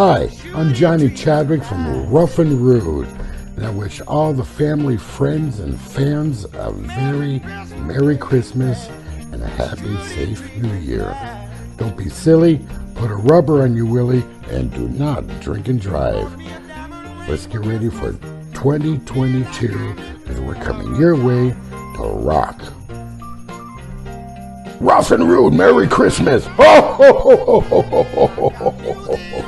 Hi, I'm Johnny Chadwick from Rough and Rude, and I wish all the family, friends, and fans a very Merry Christmas and a happy, safe New Year. Don't be silly, put a rubber on your willy, and do not drink and drive. Let's get ready for 2022, as we're coming your way to rock. Rough and Rude, Merry Christmas! Ho, ho, ho, ho, ho, ho, ho, ho, ho, ho, ho.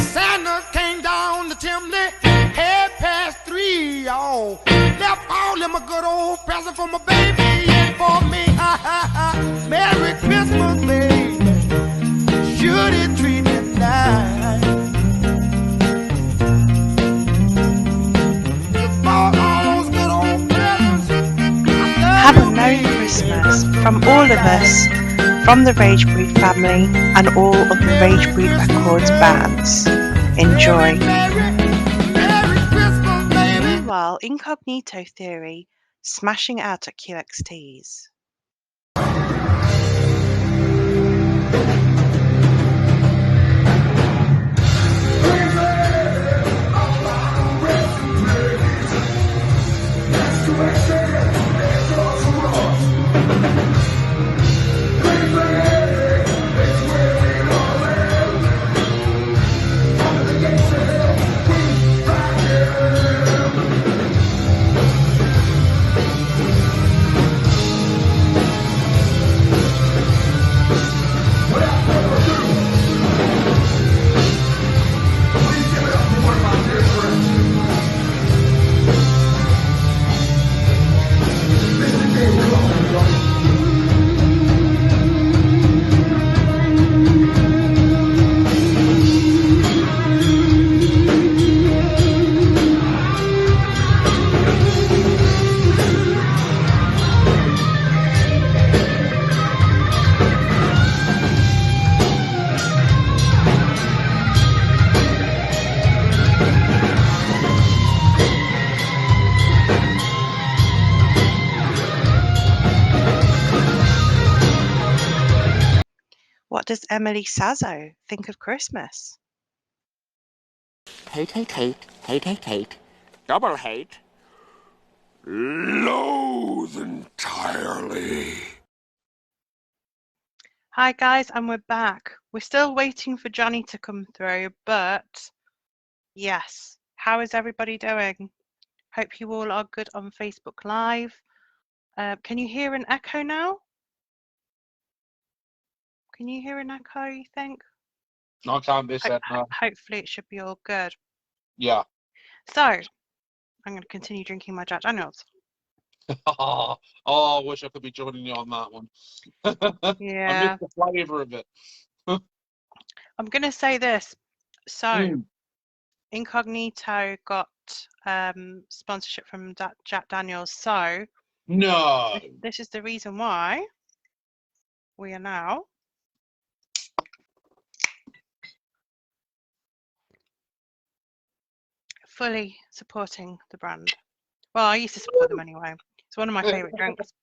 Santa came down the chimney, head past 3, y'all. Left all them a good old present for my baby and for me. Ha ha ha. Merry Christmas, baby. Should it treat me nice? All those good old presents. Have a Merry Christmas from all of us, from the Ragebreed family and all of the Ragebreed Records bands. Enjoy. Meanwhile, Incognito Theory smashing out at QXTs. What does Emily Saso think of Christmas? Hate, hate, hate, hate, hate, hate, double hate, loathe entirely. Hi guys, and we're back. We're still waiting for Johnny to come through, but yes, how is everybody doing? Hope you all are good on Facebook Live. Can you hear an echo now? Can you hear an echo, you think? I can't be said no. Hopefully it should be all good. Yeah. So, I'm going to continue drinking my Jack Daniels. Oh, I wish I could be joining you on that one. Yeah. I miss the flavour of it. I'm going to say this. So, Incognito got sponsorship from Jack Daniels. So, No. this is the reason why we are now fully supporting the brand. Well, I used to support them anyway. It's one of my favourite drinks.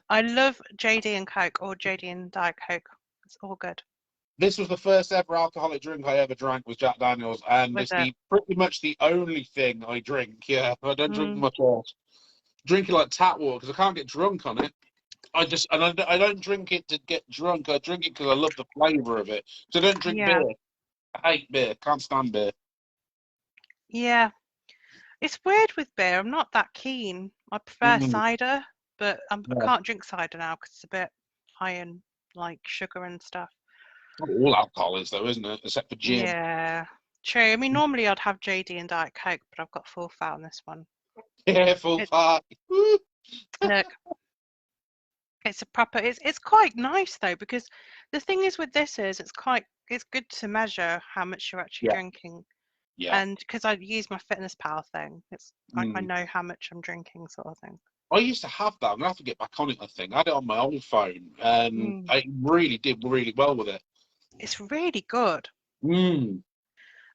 I love JD and Coke, or JD and Diet Coke. It's all good. This was the first ever alcoholic drink I ever drank was Jack Daniels, and it's pretty much the only thing I drink. Yeah, I don't drink much else. Drink it like tap water because I can't get drunk on it. I don't drink it to get drunk. I drink it because I love the flavour of it. So I don't drink beer. I hate beer. Can't stand beer. Yeah. It's weird with beer. I'm not that keen. I prefer cider, but I can't drink cider now because it's a bit high in like sugar and stuff. All alcohol is though, isn't it? Except for gin. Yeah, true. I mean, normally I'd have JD and Diet Coke, but I've got full fat on this one. Yeah, full fat. Look, it's a proper. It's quite nice though, because the thing is with this is it's good to measure how much you're actually drinking. Yeah. And because I use my Fitness Pal thing, I know how much I'm drinking, sort of thing. I used to have that. I'm gonna have to get back on it. I think I had it on my old phone, and I really did really well with it. It's really good. Mm.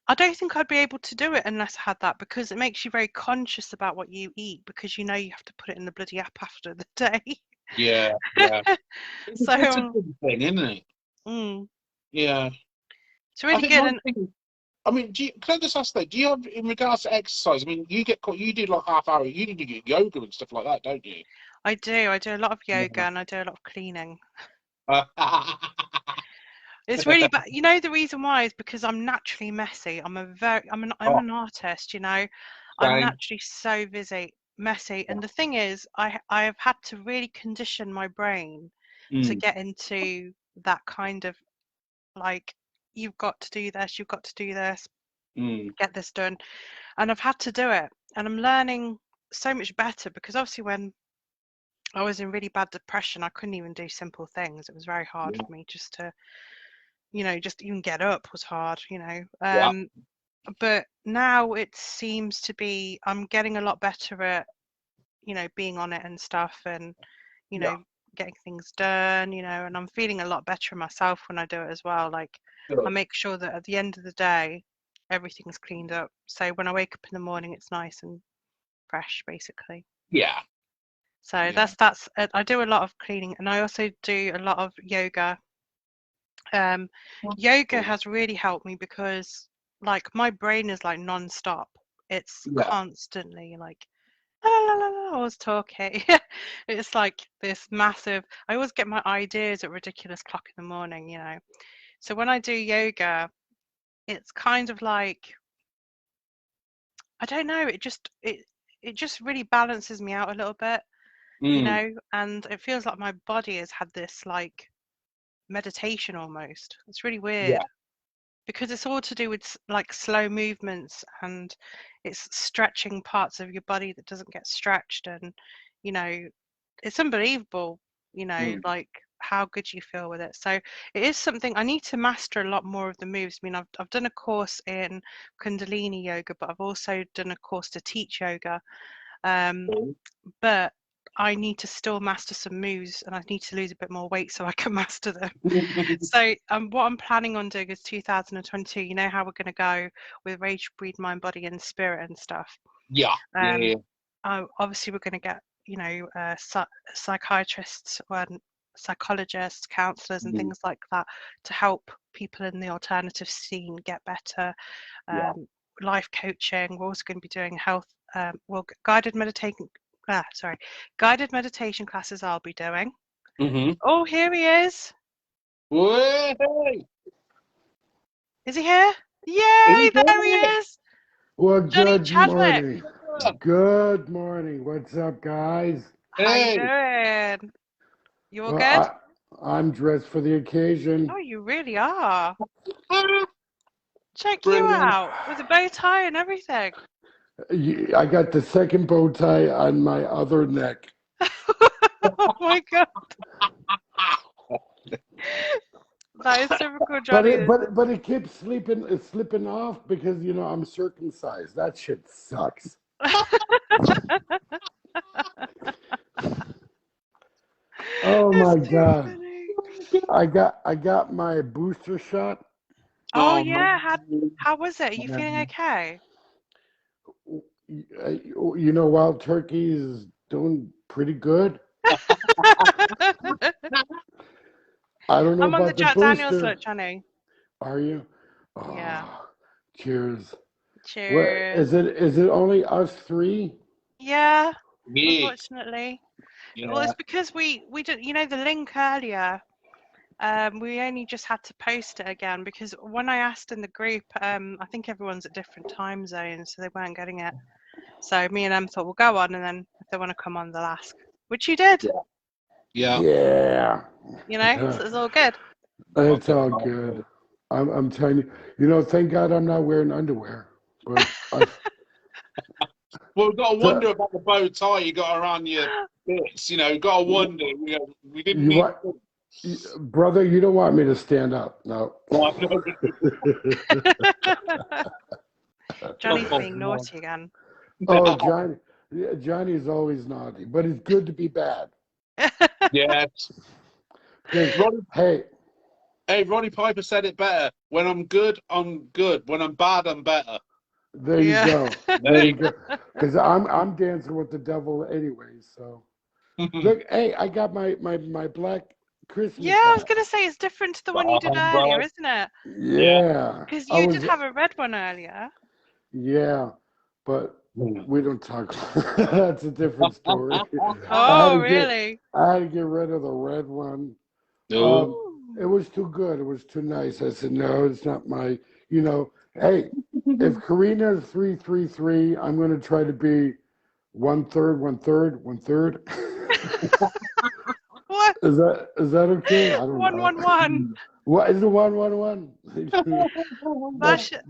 I don't think I'd be able to do it unless I had that, because it makes you very conscious about what you eat, because you know you have to put it in the bloody app after the day. Yeah. So it's a good thing, isn't it? Yeah. It's really good. I mean, can I just ask that? Do you have, in regards to exercise? I mean, you do like half hour. You do yoga and stuff like that, don't you? I do. I do a lot of yoga and I do a lot of cleaning. It's really bad. You know, the reason why is because I'm naturally messy. I'm an artist, you know. I'm naturally so messy. And the thing is, I have had to really condition my brain to get into that kind of, like, you've got to do this, you've got to do this, get this done. And I've had to do it. And I'm learning so much better, because obviously when I was in really bad depression, I couldn't even do simple things. It was very hard for me just to, you know, just even get up was hard, you know. But now it seems to be, I'm getting a lot better at, you know, being on it and stuff, and, you know, getting things done, you know, and I'm feeling a lot better myself when I do it as well. Like, I make sure that at the end of the day, everything's cleaned up. So when I wake up in the morning, it's nice and fresh, basically. Yeah. So that's I do a lot of cleaning, and I also do a lot of yoga. Yoga has really helped me, because, like, my brain is like non-stop. It's constantly like, I was talking. It's like this massive, I always get my ideas at ridiculous o'clock in the morning, you know. So when I do yoga, it's kind of like, I don't know, it just really balances me out a little bit, you know, and it feels like my body has had this like meditation almost. It's really weird, because it's all to do with like slow movements, and it's stretching parts of your body that doesn't get stretched, and, you know, it's unbelievable, you know, like how good you feel with it. So it is something I need to master a lot more of the moves. I mean, I've done a course in Kundalini yoga, but I've also done a course to teach yoga, but I need to still master some moves, and I need to lose a bit more weight so I can master them. So what I'm planning on doing is 2022, you know how we're going to go with Ragebreed Mind, Body and Spirit and stuff. Obviously we're going to get, you know, psychiatrists and psychologists, counselors and things like that, to help people in the alternative scene get better. Life coaching. We're also going to be doing health, guided meditation classes I'll be doing. Oh, here he is. Is he here? Yay, there he is. Well, Johnny good Chadwick. morning. Good morning. What's up, guys? How you doing? You all good? I'm dressed for the occasion. Oh, you really are. Check you out with a bow tie and everything. I got the second bow tie on my other neck. Oh my god. That is typical Johnny. But it keeps slipping off because, you know, I'm circumcised. That shit sucks. Oh my god. Funny. I got my booster shot. Oh yeah, how was it? Are you feeling okay? You know, Wild Turkey is doing pretty good. I don't know I'm on about the Jack booster. Daniels look, Johnny. Are you? Oh, yeah. Cheers. Cheers. Is it only us three? Yeah. Unfortunately. Yeah. Well, it's because we did, you know, the link earlier. We only just had to post it again, because when I asked in the group, I think everyone's at different time zones, so they weren't getting it. So me and Em thought we'll go on, and then if they want to come on, they'll ask, which you did. Yeah. You know, so it's all good. It's all good. I'm telling you. You know, thank God I'm not wearing underwear. But well, we've got to wonder about the bow tie you got around your bits. You know, you've got to wonder. We didn't need. Brother, you don't want me to stand up. No. Johnny's being naughty again. Oh, Yeah, Johnny's always naughty, but it's good to be bad. Yes. Because, Roddy, hey, hey, Roddy Piper said it better. When I'm good, I'm good. When I'm bad, I'm better. there you Yeah. go. There you go. Because I'm dancing with the devil anyway. So look, hey, I got my black Christmas Yeah, I was hat. going to say it's different to the one you did earlier, isn't it? Yeah. Yeah, Because I you was. did have a red one earlier. Yeah, but we don't talk. That's a different story. Oh, really? I had to get rid of the red one. No. It was too good. It was too nice. I said, no, it's not my. Hey, if Karina's 333, I'm going to try to be 1/3, 1/3, 1/3. What? Is that okay? I don't know. 111. What is the 111? That's, That's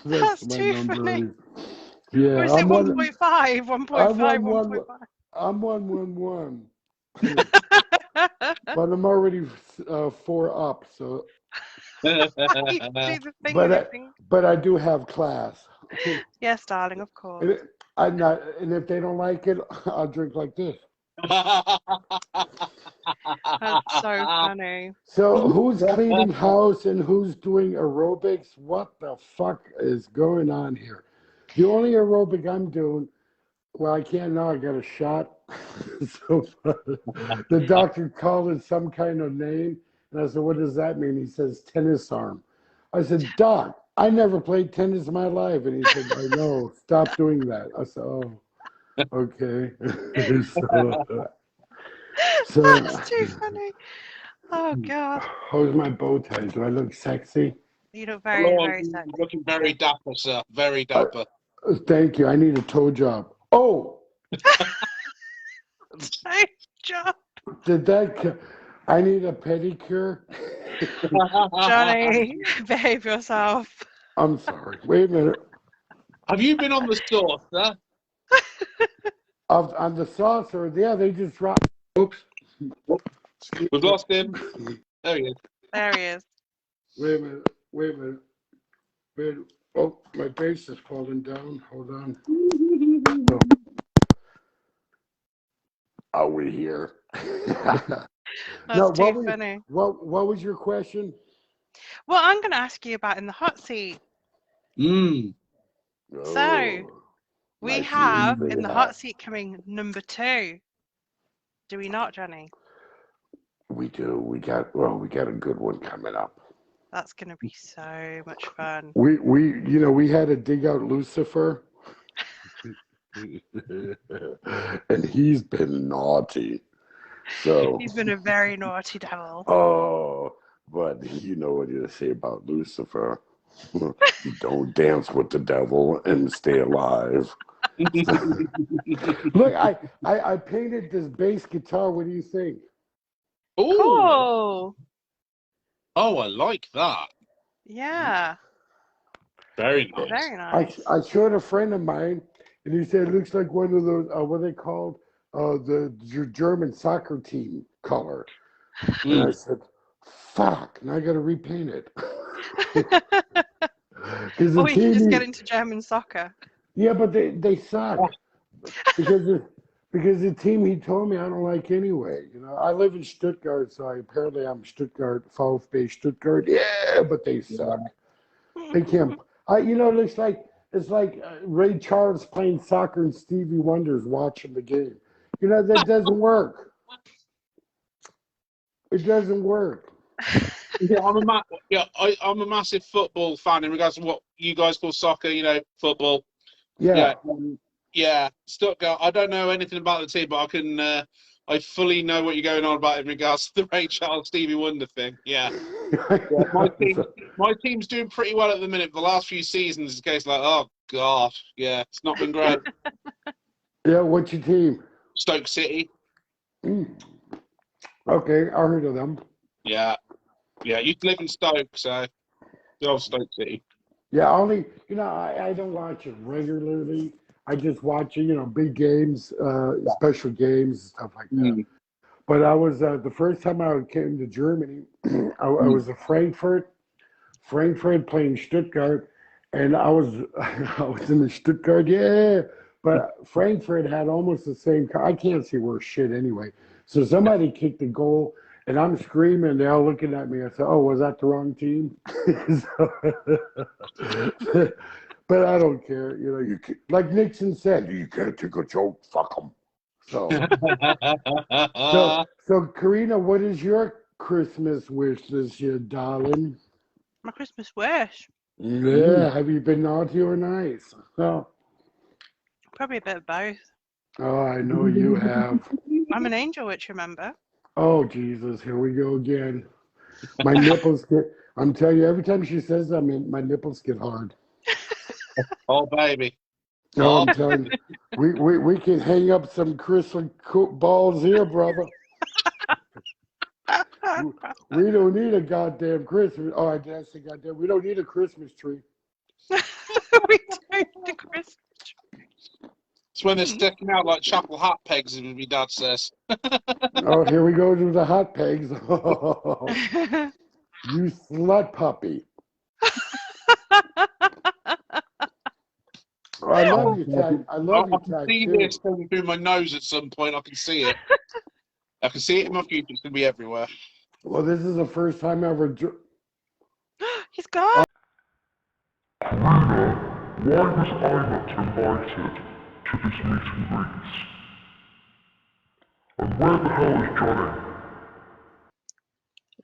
that's my too number. funny. Or Yeah, is it 1.5? 1.5, I'm 111. 1.5. I'm 111. But I'm already 4 up, so. You do the thing, I But think. I do have class. Yes, darling, of course. I'm not, and if they don't like it, I'll drink like this. That's so funny. So who's cleaning house and who's doing aerobics? What the fuck is going on here? The only aerobic I'm doing, well, I can't now. I got a shot. So the doctor called it some kind of name, and I said, "What does that mean?" He says, "Tennis arm." I said, "Doc, I never played tennis in my life," and he said, "I know. Stop doing that." I said, "Oh, okay." so That's too funny. Oh, God. how's my bow tie? Do I look sexy? You look very, Lord, very you're sexy. looking very dapper, sir. Very dapper. Thank you. I need a toe job. Oh, Nice job, did that? I need a pedicure. Johnny. Behave yourself. I'm sorry. Wait a minute. Have you been on the sauce, sir? On the saucer, yeah, they just dropped. Oops. We've lost him. There he is. There he is. Wait a minute. Wait a minute. Wait. Oh, my base is falling down. Hold on. Oh. Are we here? That's too what funny. what was your question? Well, I'm going to ask you about in the hot seat. Mm. So, we my have seat is in the big. hot seat coming number 2. Do we not, Johnny? We do. We got a good one coming up. That's going to be so much fun. We had to dig out Lucifer. And he's been naughty. So He's been a very naughty devil. but you know what you say about Lucifer. Don't dance with the devil and stay alive. Look, I painted this bass guitar. What do you think? Ooh. Cool. Oh, I like that. Yeah. Very nice. Very nice. I showed a friend of mine, and he said it looks like one of those what are they called? The German soccer team color. And I said, "Fuck!" And I got to repaint it. Or we can just get into German soccer. Yeah, but they suck because the team he told me I don't like anyway. I live in Stuttgart, so apparently I'm Stuttgart, VfB Stuttgart. Yeah, but they suck. They can't. It's like Ray Charles playing soccer and Stevie Wonder's watching the game. That doesn't work. It doesn't work. Yeah, I'm a massive football fan in regards to what you guys call soccer. Football. Yeah. Yeah. Stuttgart. I don't know anything about the team, but I can. I fully know what you're going on about in regards to the Ray Charles Stevie Wonder thing. Yeah. My team's doing pretty well at the minute. For the last few seasons, it's a case like, oh god, yeah, it's not been great. Yeah, what's your team? Stoke City. Okay, I heard of them. Yeah. You live in Stoke, so the old Stoke City. Yeah, only I don't watch it regularly. I just watch big games, special games, stuff like that. But I was the first time I came to Germany, I was at Frankfurt playing Stuttgart, and I was in the Stuttgart, yeah. But Frankfurt had almost the same. I can't see worse shit anyway. So somebody kicked the goal, and I'm screaming. They're all looking at me. I said, "Oh, was that the wrong team?" But I don't care. You know, like Nixon said, you can't take a joke. Fuck them. So, Karina, what is your Christmas wish this year, darling? My Christmas wish. Yeah, have you been naughty or nice? Oh, Probably a bit of both. oh, I know you have. I'm an angel witch, remember? Oh, Jesus, here we go again. My nipples get, I'm telling you, every time she says that, my nipples get hard. Oh, baby. Oh, I'm telling you, we can hang up some crystal balls here, brother. We don't need a goddamn Christmas. Oh, I did say goddamn. We don't need a Christmas tree. We don't need a Christmas tree. It's when they're sticking out like chapel hat pegs, as my dad says. Oh, here we go to the hot pegs. Oh, you slut puppy. Oh, I love you, Tag. I love you, I can Tag. see this coming through my nose at some point. I can see it. I can see it in my future. It's going to be everywhere. Well, this is the first time ever. He's gone. Karina, why was I not invited to this meet and greet? And where the hell is Johnny?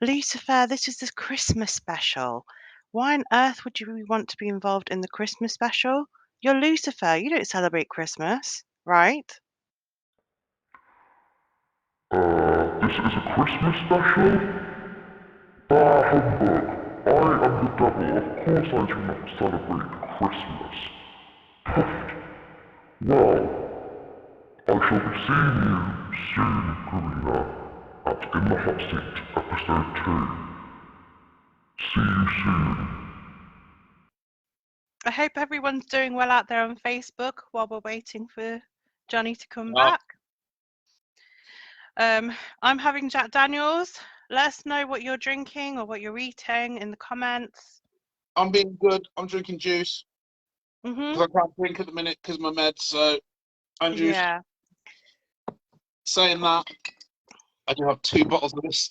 Lucifer, this is the Christmas special. Why on earth would you want to be involved in the Christmas special? You're Lucifer. You don't celebrate Christmas, right? This is a Christmas special? Bah, humbug. I am the devil. Of course I do not celebrate Christmas. Well, I shall be seeing you soon, Karina, at In the Hot Seat, episode 2. See you soon. I hope everyone's doing well out there on Facebook while we're waiting for Johnny to come back. I'm having Jack Daniels. Let us know what you're drinking or what you're eating in the comments. I'm being good. I'm drinking juice. Mm-hmm. I can't drink at the minute because my meds, so I'm juice. Yeah. Saying that, I do have 2 bottles of this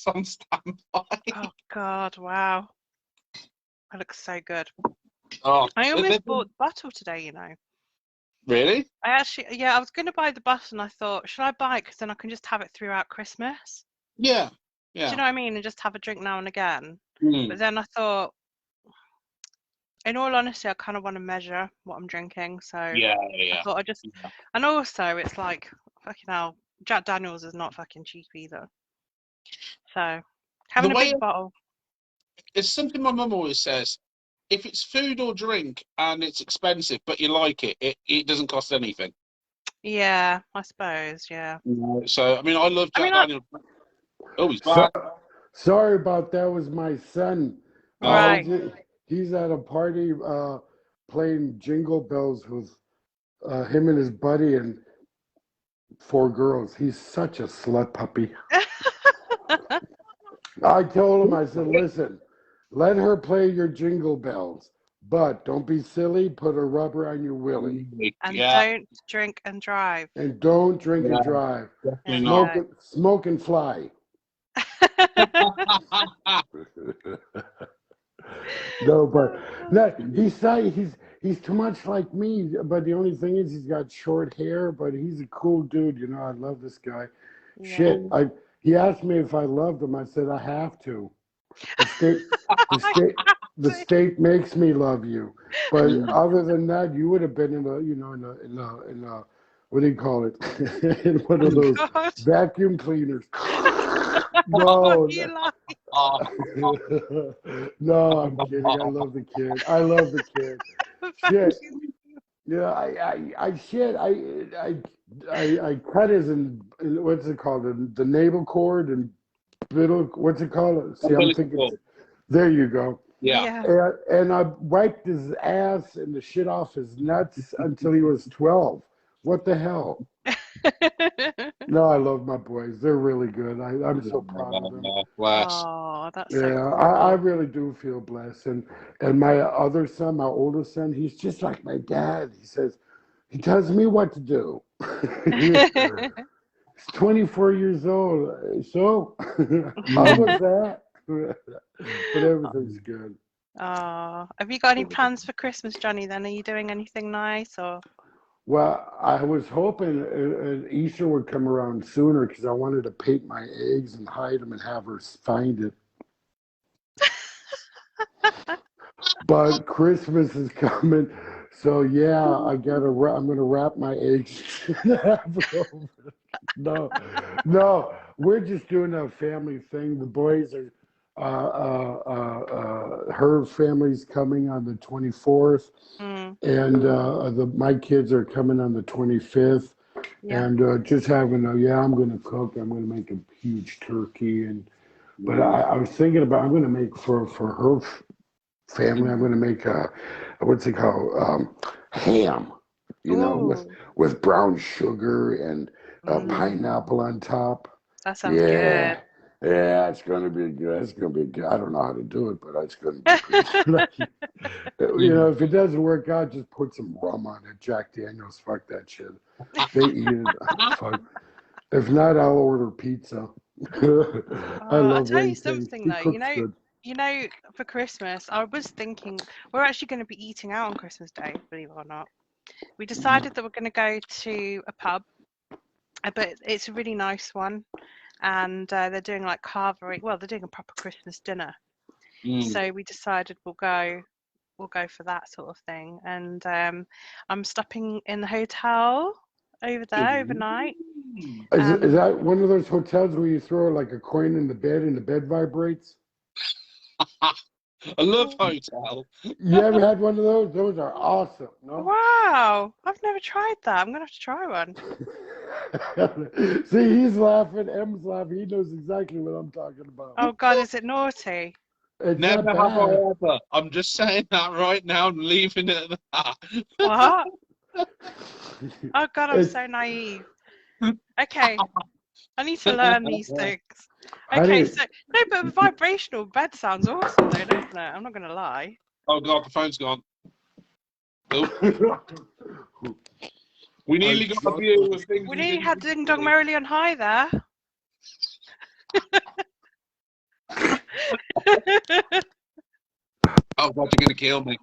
on standby. Oh, God, wow. That looks so good. Oh, I almost bought the bottle today, you know. Really? I was going to buy the bottle and I thought, should I buy it? Because then I can just have it throughout Christmas. Yeah. Do you know what I mean? And just have a drink now and again. Mm. But then I thought, in all honesty, I kind of want to measure what I'm drinking. So Yeah. I thought and also it's like, fucking hell, Jack Daniels is not fucking cheap either. So having a big bottle. It's something my mum always says. If it's food or drink and it's expensive, but you like it, it doesn't cost anything. Yeah, I suppose, yeah. So, I mean, I love Jack Daniels. Oh, he's back. Sorry about that. Was my son. Right. He's at a party playing Jingle Bells with him and his buddy and 4 girls. He's such a slut puppy. I told him, I said, listen, let her play your Jingle Bells, but don't be silly. Put a rubber on your willy. And don't drink and drive. And don't drink and drive. Smoke and fly. No, but he's too much like me. But the only thing is, he's got short hair. But he's a cool dude. You know, I love this guy. Yeah. Shit, he asked me if I loved him. I said I have to. The state makes me love you. But other than that, you would have been in a what do you call it? In one of those vacuum cleaners. No, no, I'm kidding. I love the kid. Shit. Yeah, I cut his what's it called? The navel cord and what's it called? See, I'm thinking. There you go. Yeah. And I wiped his ass and the shit off his nuts until he was 12. What the hell? No, I love my boys. They're really good. I'm so proud of them. Oh, that's so cool. I really do feel blessed. And my other son, my oldest son, he's just like my dad. He says, He tells me what to do. He's 24 years old. So, how was that? But everything's good. Oh, have you got any plans for Christmas, Johnny, then? Are you doing anything nice or? Well, I was hoping Easter would come around sooner because I wanted to paint my eggs and hide them and have her find it. But Christmas is coming, so yeah, I'm gonna wrap my eggs. No, we're just doing a family thing. The boys are, her family's coming on the 24th, and my kids are coming on the 25th, and just having I'm gonna cook. I'm gonna make a huge turkey, but I was thinking about I'm gonna make for her family. I'm going to make what's it called? Ham, with brown sugar and pineapple on top. That sounds good. Yeah, it's going to be good. It's going to be good. I don't know how to do it, but it's going to be good. If it doesn't work out, just put some rum on it. Jack Daniels, fuck that shit. They eat it. Fuck. If not, I'll order pizza. I'll tell you something though. For Christmas, I was thinking we're actually going to be eating out on Christmas Day, believe it or not. We decided that we're going to go to a pub, but it's a really nice one, and they're doing like carvery. Well, they're doing a proper Christmas dinner, so we decided we'll go for that sort of thing. And I'm stopping in the hotel over there overnight. Is that one of those hotels where you throw like a coin in the bed and the bed vibrates? I love hotel. You ever had one of those? Those are awesome. No? Wow, I've never tried that. I'm gonna have to try one. See, he's laughing. Em's laughing. He knows exactly what I'm talking about. Oh God, is it naughty? It's never have I ever. I'm just saying that right now and leaving it at that. What? Oh God, I'm so naive. Okay, I need to learn these things. Okay, so no, but a vibrational bed sounds awesome, though, doesn't it? I'm not gonna lie. Oh God, the phone's gone. We nearly got a view of things. We nearly had Ding Dong Merrily on High there. Oh God, you're gonna kill me.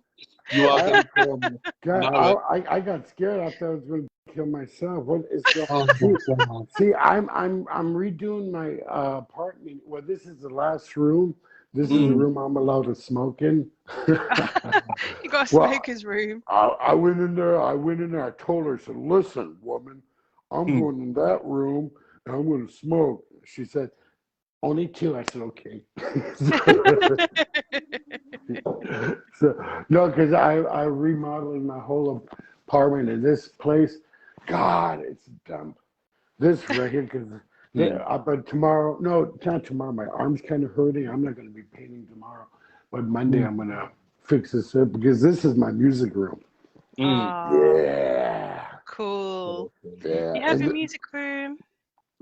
You are gonna kill me. God, I got scared. I thought I was gonna kill myself. What is going on? See, I'm redoing my apartment. Well, this is the last room. This is the room I'm allowed to smoke in. You got a smoker's room. I went in there. I told her, I said, "Listen, woman, I'm going in that room and I'm going to smoke." She said, "Only two." I said, "Okay." No, because I'm remodeling my whole apartment in this place. God, it's dumb. This right here, because but tomorrow, no, not tomorrow. My arm's kind of hurting. I'm not going to be painting tomorrow, but Monday I'm going to fix this up because this is my music room. Yeah. Cool. Yeah. You have your music room.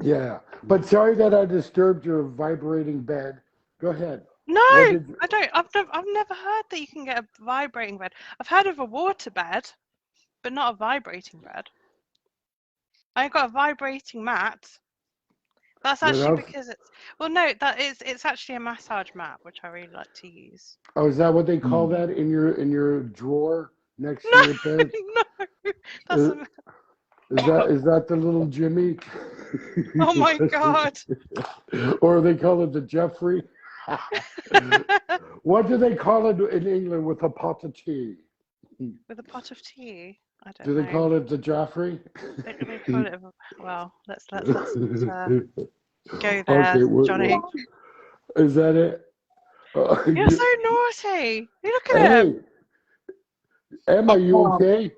Yeah, but sorry that I disturbed your vibrating bed. Go ahead. No, I don't. I've never heard that you can get a vibrating bed. I've heard of a water bed, but not a vibrating bed. I got a vibrating mat. That's actually because it's actually a massage mat, which I really like to use. Oh, is that what they call that in your drawer next to your bed? No, is that the little Jimmy? Oh my God! Or they call it the Jeffrey. What do they call it in England with a pot of tea? With a pot of tea? I don't know. Do they call it the Joffrey? They call it. Well, let's go there, okay, Johnny. Is that it? You're so naughty. Look at him. Emma, you okay?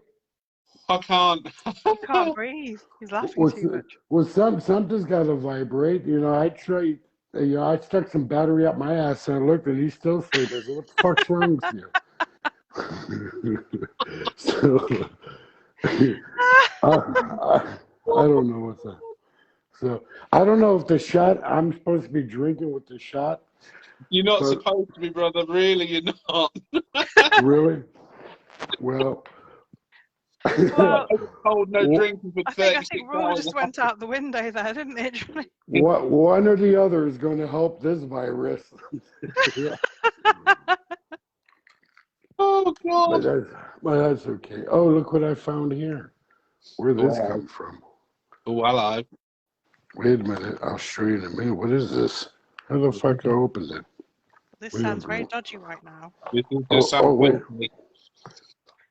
I can't. He can't breathe. He's laughing too much. Well, something's got to vibrate. I tried. I stuck some battery up my ass and I looked and he's still sleeping. So what the fuck's wrong with you? So, I don't know what's that. So I don't know if the shot. I'm supposed to be drinking with the shot. You're not supposed to be, brother. Really, you're not. Really? Well, Well, Cold, no drinking for I 36 think rule hours. just went out the window there, didn't it? What one or the other is going to help this virus. Oh God! But that's okay. Oh, look what I found here. Where'd this Wow. come from? Oh, hello. Wait a minute. I'll show you in a minute. What is this? How the fuck I opened it? This sounds very dodgy right now. This is just Wait. wait.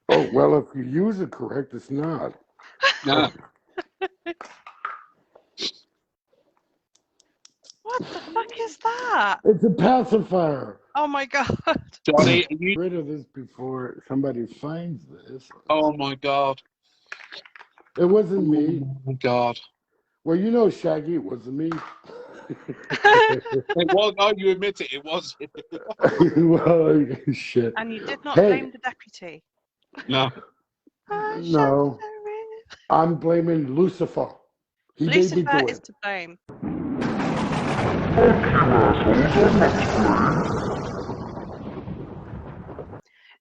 Oh, well, if you use it correct, it's not. No. What the fuck is that? It's a pacifier. Oh my god. Johnny, Get rid of this before somebody finds this. oh my God. It wasn't me. Oh my God. Well, you know, Shaggy, it wasn't me. It was. Oh, you admit it. It was. Well, shit. And you did not Hey. blame the deputy. No. No, I'm blaming Lucifer. He made me Lucifer do is it. to blame.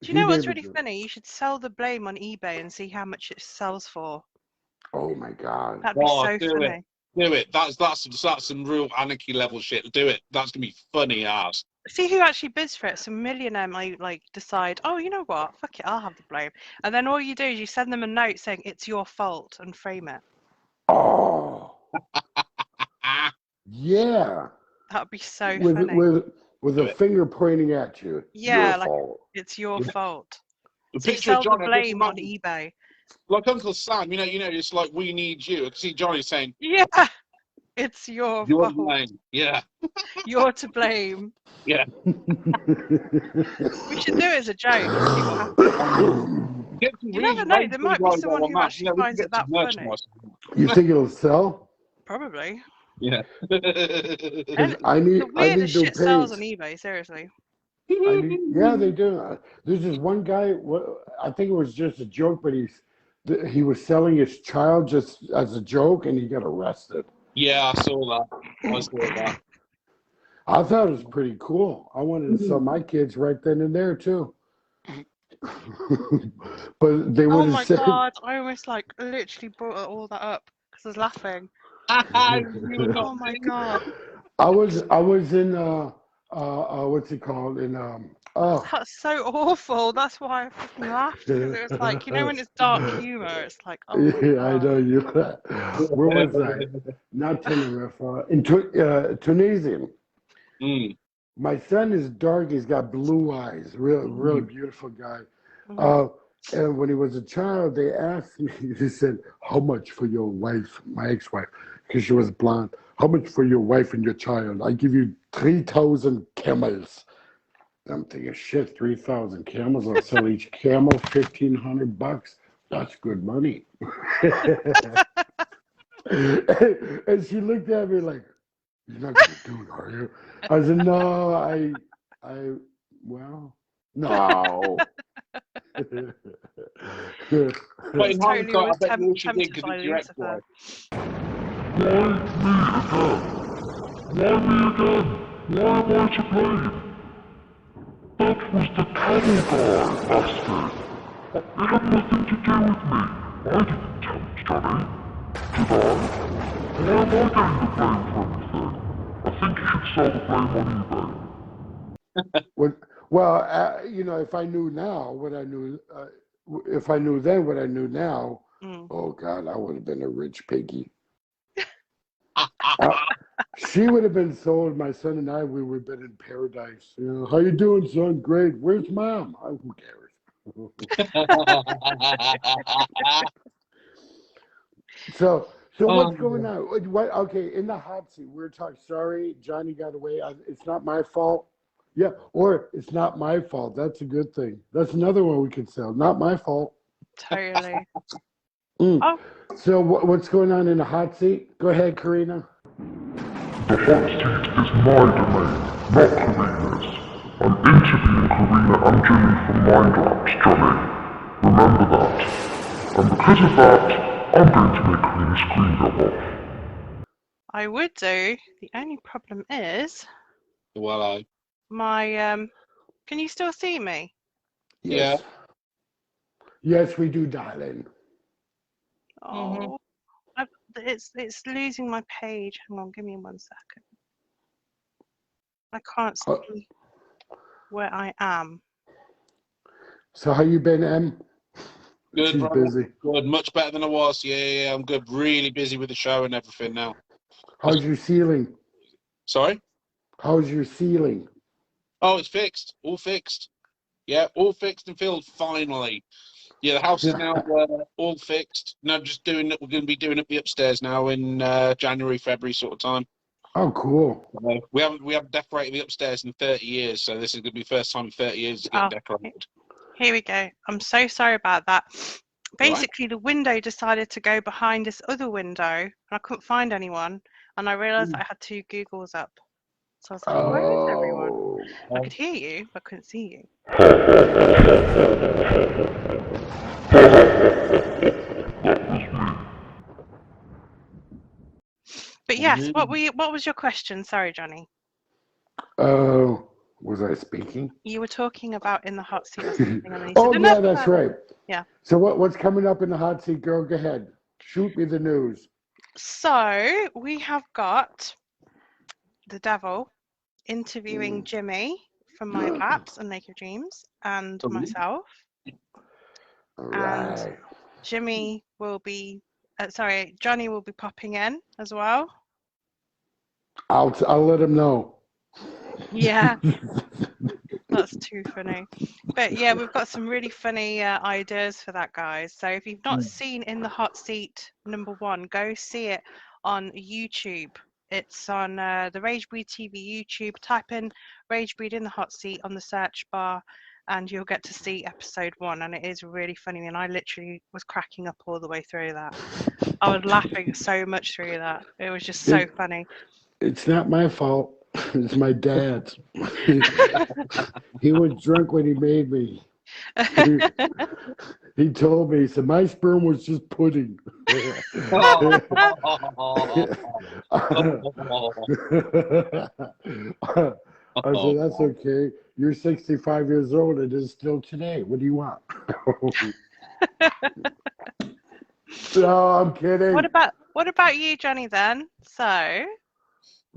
Do you know what's really funny? You should sell the blame on eBay and see how much it sells for. Oh my God. That'd be so funny. Do it. That's some real anarchy level shit. Do it. That's gonna be funny ass. See who actually bids for it. Some millionaire might like decide, oh, you know what? Fuck it, I'll have the blame. And then all you do is you send them a note saying it's your fault and frame it. Oh. Yeah. That'd be so funny. With a finger pointing at you. Yeah, Your like fault. it's your fault. The So you picture of sell the Johnny, blame on eBay. like Uncle Sam, you know, it's like we need you. I can see Johnny saying, Yeah, it's your "You're fault. to blame." Yeah, You're to blame. yeah. We should do it as a joke and see what happens. You never know. There might be someone who actually finds it that funny. You think it'll sell? Probably. Yeah. And I need the weirdest new shit sells on page. eBay. Seriously. Yeah, they do. There's this one guy. I think it was just a joke, but he was selling his child just as a joke, and he got arrested. Yeah, I saw that. I thought it was pretty cool. I wanted to sell my kids right then and there too. But they would have said. Oh my god! I almost like literally brought all that up because I was laughing. Oh my god! I was in what's it called That's so awful. That's why I fucking laughed because it was like, you know, when it's dark humor, it's like, oh my yeah, god. I know you. Where was I? Not Tenerife. In Tunisian. Mm. My son is dark. He's got blue eyes. Really beautiful guy. And when he was a child, they asked me. They said, "How much for your wife, my ex-wife, because she was blonde? How much for your wife and your child? I give you 3,000 camels." I'm thinking, shit, 3,000 camels. I'll sell each camel $1,500. That's good money. And she looked at me like, "You're not gonna do it, are you?" I said, "No, well, no." But in hindsight, I bet you should think because it's your ex-wife. Why me again? Why am I to blame? That was the camel guy, bastard. It had nothing to do with me. I didn't tempt Johnny. Did I? Why am I getting the blame for everything? I think you should sell the blame on eBay. Well, you know, if I knew now what I knew, if I knew then what I knew now, oh God, I would have been a rich piggy. She would have been sold. My son and I, we would have been in paradise. You know, how you doing, son? Great. Where's mom? Oh, who cares? So what's going on? What? Okay, in the hot seat, we're talking. Sorry, Johnny got away. It's not my fault. Yeah, or it's not my fault. That's a good thing. That's another one we could sell. Not my fault. Totally. Oh. So what's going on in the hot seat? Go ahead, Karina. The hot seat is my domain, not Karina's. I'm interviewing Karina and Jimmy for Mind Labs, Johnny. Remember that. And because of that, I'm going to make Karina's screen go off. I would do. The only problem is... Well, my, can you still see me? Yes. Yeah. Yes, we do, darling. Oh, it's losing my page. Hang on, give me 1 second. I can't see where I am. So how you been, Em? Good, She's bro. busy. Good, much better than I was. Yeah, I'm good. Really busy with the show and everything now. How's your ceiling? Sorry? How's your ceiling? Oh, it's fixed. All fixed. Yeah, all fixed and filled finally. Yeah, the house is now all fixed. Now just doing it. We're going to be doing it the upstairs now in January, February sort of time. Oh, cool. We haven't decorated the upstairs in 30 years, so this is going to be the first time in 30 years it's getting decorated. Here we go. I'm so sorry about that. Basically, the window decided to go behind this other window, and I couldn't find anyone, and I realised I had 2 Googles up. So I was like, where is everyone? I could hear you, but I couldn't see you. But yes, what was your question? Sorry, Johnny. Was I speaking? You were talking about in the hot seat or something. And Oh, yeah, that's right. Yeah. So what's coming up in the hot seat, girl? Go ahead. Shoot me the news. So we have got the devil interviewing Jimmy from My Paps and Lake of Dreams and myself. All right. And Johnny will be popping in as well. I'll let him know. Yeah. That's too funny. But yeah, we've got some really funny ideas for that, guys. So if you've not seen In the Hot Seat #1, go see it on YouTube. It's on the Ragebreed TV YouTube. Type in Ragebreed In the Hot Seat on the search bar and you'll get to see episode 1. And it is really funny. And I literally was cracking up all the way through that. I was laughing so much through that. It was just so funny. It's not my fault. It's my dad's. He was drunk when he made me. He told me, he said, my sperm was just pudding. I said, that's okay. You're 65 years old. It is still today. What do you want? No, I'm kidding. What about you, Johnny, then? So...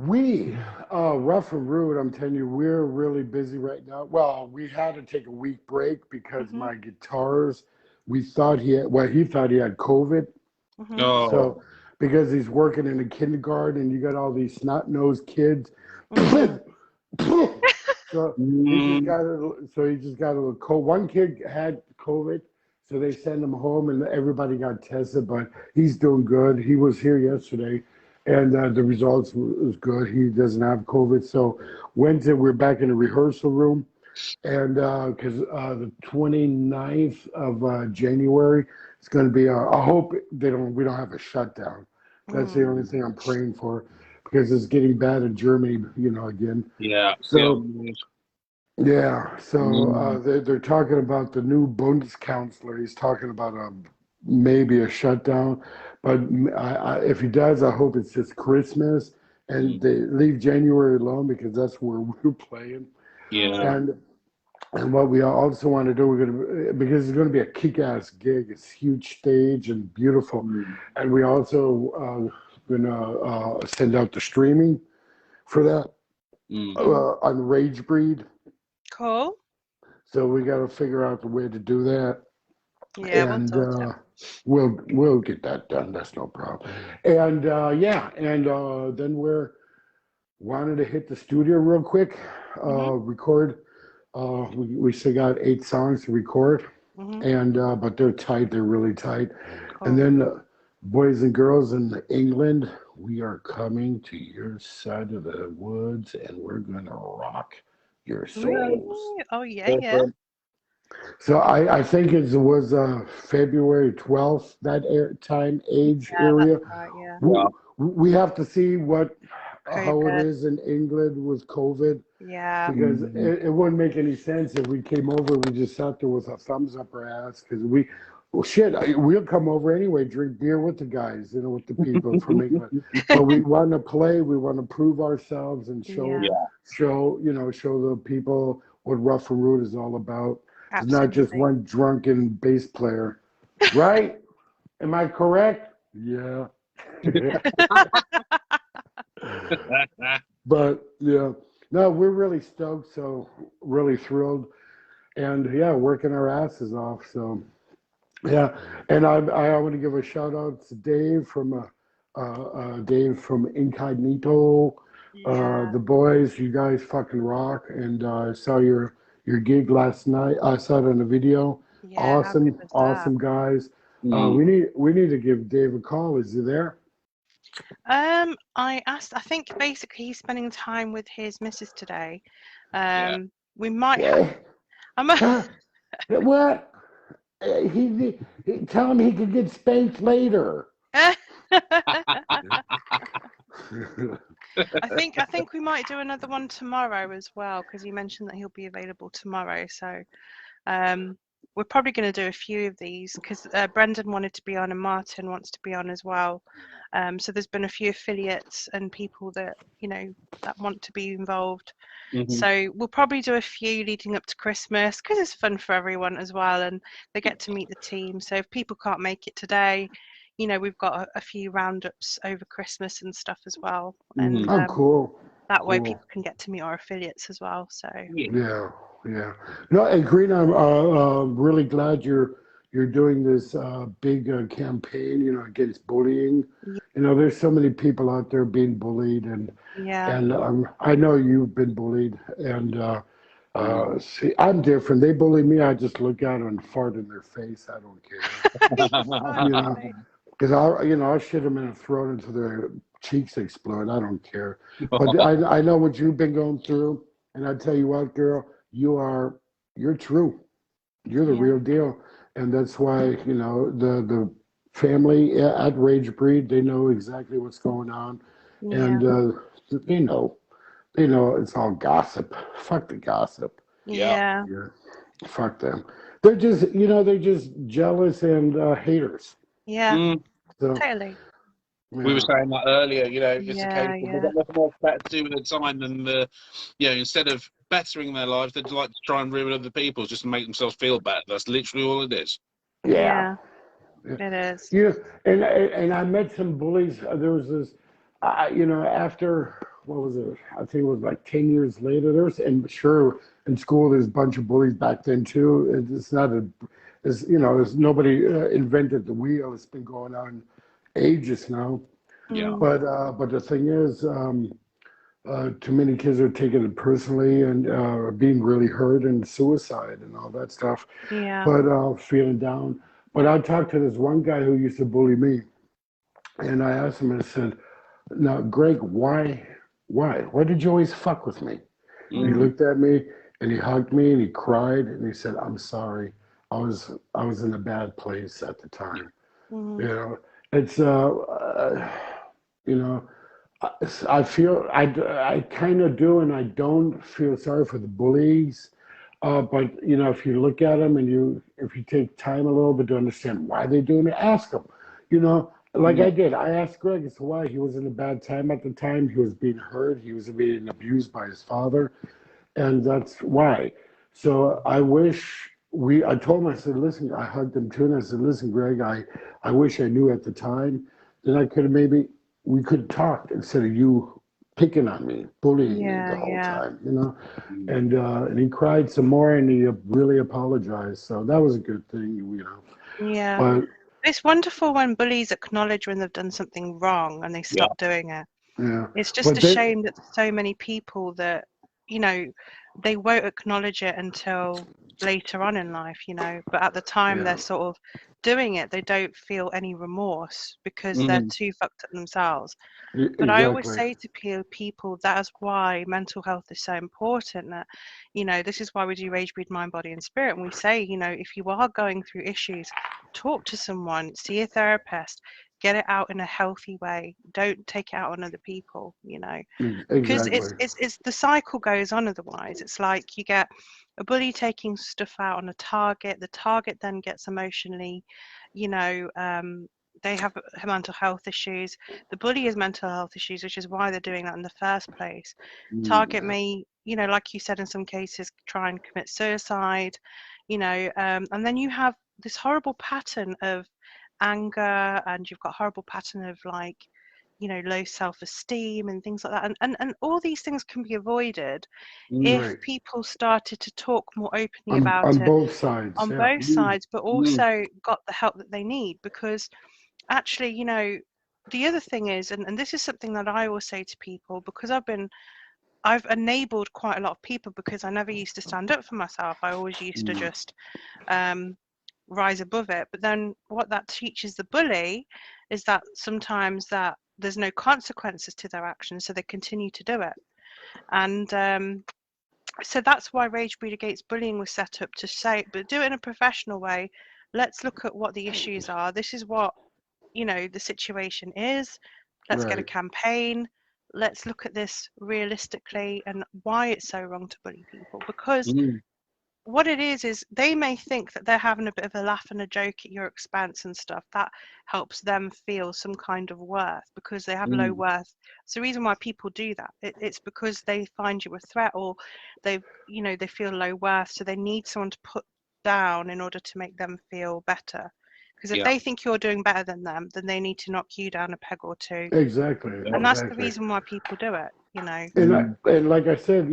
Rough and Rude, I'm telling you, we're really busy right now. Well, we had to take a week break because my guitars, he thought he had COVID. So, because he's working in a kindergarten and you got all these snot-nosed kids. So he just got a little cold. One kid had COVID, so they sent him home and everybody got tested, but he's doing good. He was here yesterday. And the results was good. He doesn't have COVID. So Wednesday, we're back in the rehearsal room. And because the 29th of January, it's going to be, I hope we don't have a shutdown. That's the only thing I'm praying for because it's getting bad in Germany, again. Yeah. So, they're talking about the new Bundeskanzler. He's talking about maybe a shutdown. But if he does, I hope it's just Christmas and they leave January alone because that's where we're playing. Yeah. And what we also want to do, because it's going to be a kick-ass gig. It's huge stage and beautiful. And we also going to send out the streaming for that on Ragebreed. Cool. So we got to figure out the way to do that. Yeah, and we'll get that done. That's no problem. And then we're wanted to hit the studio real quick, record. We still got 8 songs to record, and but they're tight. They're really tight. Cool. And then boys and girls in England, we are coming to your side of the woods, and we're gonna rock your souls. Oh yeah. So I think it was February 12th, that age area. That's right, we have to see how it is in England with COVID. Yeah. Because it wouldn't make any sense if we came over, we just sat there with a thumbs up our ass. Because we'll come over anyway, drink beer with the guys, with the people from England. But we want to play, we want to prove ourselves and show the people what Rough and Rude is all about. Absolutely. It's not just one drunken bass player, right? Am I correct? Yeah. But yeah, no, we're really stoked. So really thrilled, and yeah, working our asses off. So yeah, and I want to give a shout out to Dave from Incognito. Yeah. The boys, you guys fucking rock. And I saw your gig last night. I saw it on the video. Yeah, how good Awesome, was that? awesome guys. Mm. We need to give Dave a call. Is he there? I asked, I think basically he's spending time with his missus today. Yeah. We might Yeah. I'm Huh? What? Tell him he could get spanked later. I think we might do another one tomorrow as well, because you mentioned that he'll be available tomorrow. So we're probably going to do a few of these because Brendan wanted to be on and Martin wants to be on as well. So there's been a few affiliates and people that, you know, that want to be involved. Mhm. So we'll probably do a few leading up to Christmas because it's fun for everyone as well, and they get to meet the team. So if people can't make it today, you know, we've got a few roundups over Christmas and stuff as well. And Oh, cool. that way Cool. people can get to meet our affiliates as well. So Yeah, yeah. No, and Green, I'm really glad you're doing this big campaign, you know, against bullying. yeah, You know, there's so many people out there being bullied, yeah, and I know you've been bullied, and see, I'm different. They bully me, I just look at them and fart in their face. I don't care, you know, because I'll shit them in the throat until their cheeks explode. I don't care. But I know what you've been going through, and I tell you what, girl, you're true. You're the yeah, real deal, and that's why the family at Ragebreed, they know exactly what's going on, yeah, and they know they know it's all gossip. Fuck the gossip. Yeah. yeah, Yeah, fuck them. They're just jealous and haters. yeah, Mm. So totally. We were yeah, saying that earlier, you know, it's a case Yeah, of they've yeah, got nothing else better to do with their time than, you know, instead of bettering their lives, they'd like to try and ruin other people's just to make themselves feel better. That's literally all it is. yeah. yeah, it is. Yeah, and I met some bullies. There was this, after what was it? I think it was like 10 years later. And sure, in school there's a bunch of bullies back then too. It's not there's nobody invented the wheel. It's been going on ages now. Yeah. Mm, But the thing is, too many kids are taking it personally and being really hurt and suicide and all that stuff. yeah, But feeling down. But I talked to this one guy who used to bully me, and I asked him, and I said, "Now, Greg, why did you always fuck with me?" And he Mm. mm, looked at me, and he hugged me, and he cried, and he said, "I'm sorry. I was in a bad place at the time." You mm, know, it's you know, I feel I kind of do, and I don't feel sorry for the bullies. But if you look at them and if you take time a little bit to understand why they're doing it, ask them. Like Yeah. I did. I asked Greg as to why he was in a bad time at the time. He was being hurt. He was being abused by his father, and that's why. So I wish I told him, I said, listen, I hugged him too, and I said, listen, Greg, I wish I knew at the time. Then we could talk instead of you picking on me, bullying me the yeah, whole yeah, time. And he cried some more, and he really apologized. So that was a good thing. yeah. But It's wonderful when bullies acknowledge when they've done something wrong and they Yeah. stop doing it. yeah, It's just but a then shame that there's so many people that, you know, they won't acknowledge it until later on in life, but at the time yeah, they're sort of doing it, they don't feel any remorse because they're Mhm. too fucked up themselves. But I always exactly. say to people that is why mental health is so important. That, this is why we do Ragebreed Mind, Body and Spirit. And we say, if you are going through issues, talk to someone, see a therapist, get it out in a healthy way. Don't take it out on other people, because Exactly. it's the cycle goes on otherwise. It's like you get a bully taking stuff out on a target. The target then gets emotionally, they have mental health issues. The bully has mental health issues, which is why they're doing that in the first place. Target may, like you said, in some cases, try and commit suicide, and then you have this horrible pattern of anger, and you've got a horrible pattern of like, low self-esteem and things like that. And all these things can be avoided if Right. people started to talk more openly On about it both sides. on Yeah. both sides, but also got the help that they need. Because actually, the other thing is, and this is something that I always say to people, because I've enabled quite a lot of people, because I never used to stand up for myself. I always used to just rise above it. But then what that teaches the bully is that sometimes that there's no consequences to their actions, so they continue to do it. And so that's why Ragebreed Against Bullying was set up, to say, but do it in a professional way. Let's look at what the issues are. This is what the situation is. Let's get a campaign. Let's look at this realistically and why it's so wrong to bully people. Because what it is they may think that they're having a bit of a laugh and a joke at your expense and stuff. That helps them feel some kind of worth, because they have low worth. It's the reason why people do that. It's because they find you a threat, or they feel low worth, so they need someone to put down in order to make them feel better. Because if they think you're doing better than them, then they need to knock you down a peg or two. Exactly. And that's the reason why people do it, And like I said,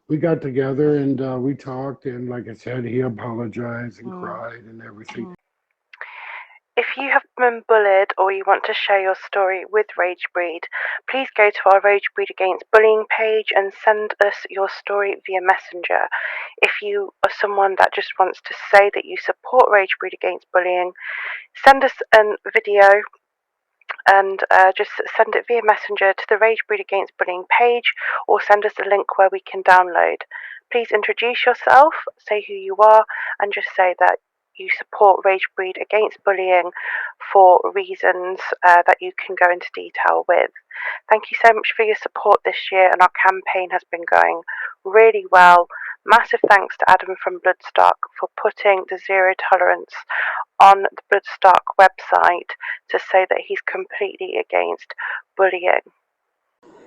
we got together and we talked, and like I said, he apologized and cried and everything. If you have been bullied or you want to share your story with Ragebreed, please go to our Ragebreed Against Bullying page and send us your story via Messenger. If you are someone that just wants to say that you support Ragebreed Against Bullying, send us a video and just send it via Messenger to the Ragebreed Against Bullying page, or send us a link where we can download. Please introduce yourself, say who you are, and just say that you support Ragebreed Against Bullying for reasons that you can go into detail with. Thank you so much for your support this year, and our campaign has been going really well. Massive thanks to Adam from Bloodstock for putting the zero tolerance on the Bloodstock website to say that he's completely against bullying.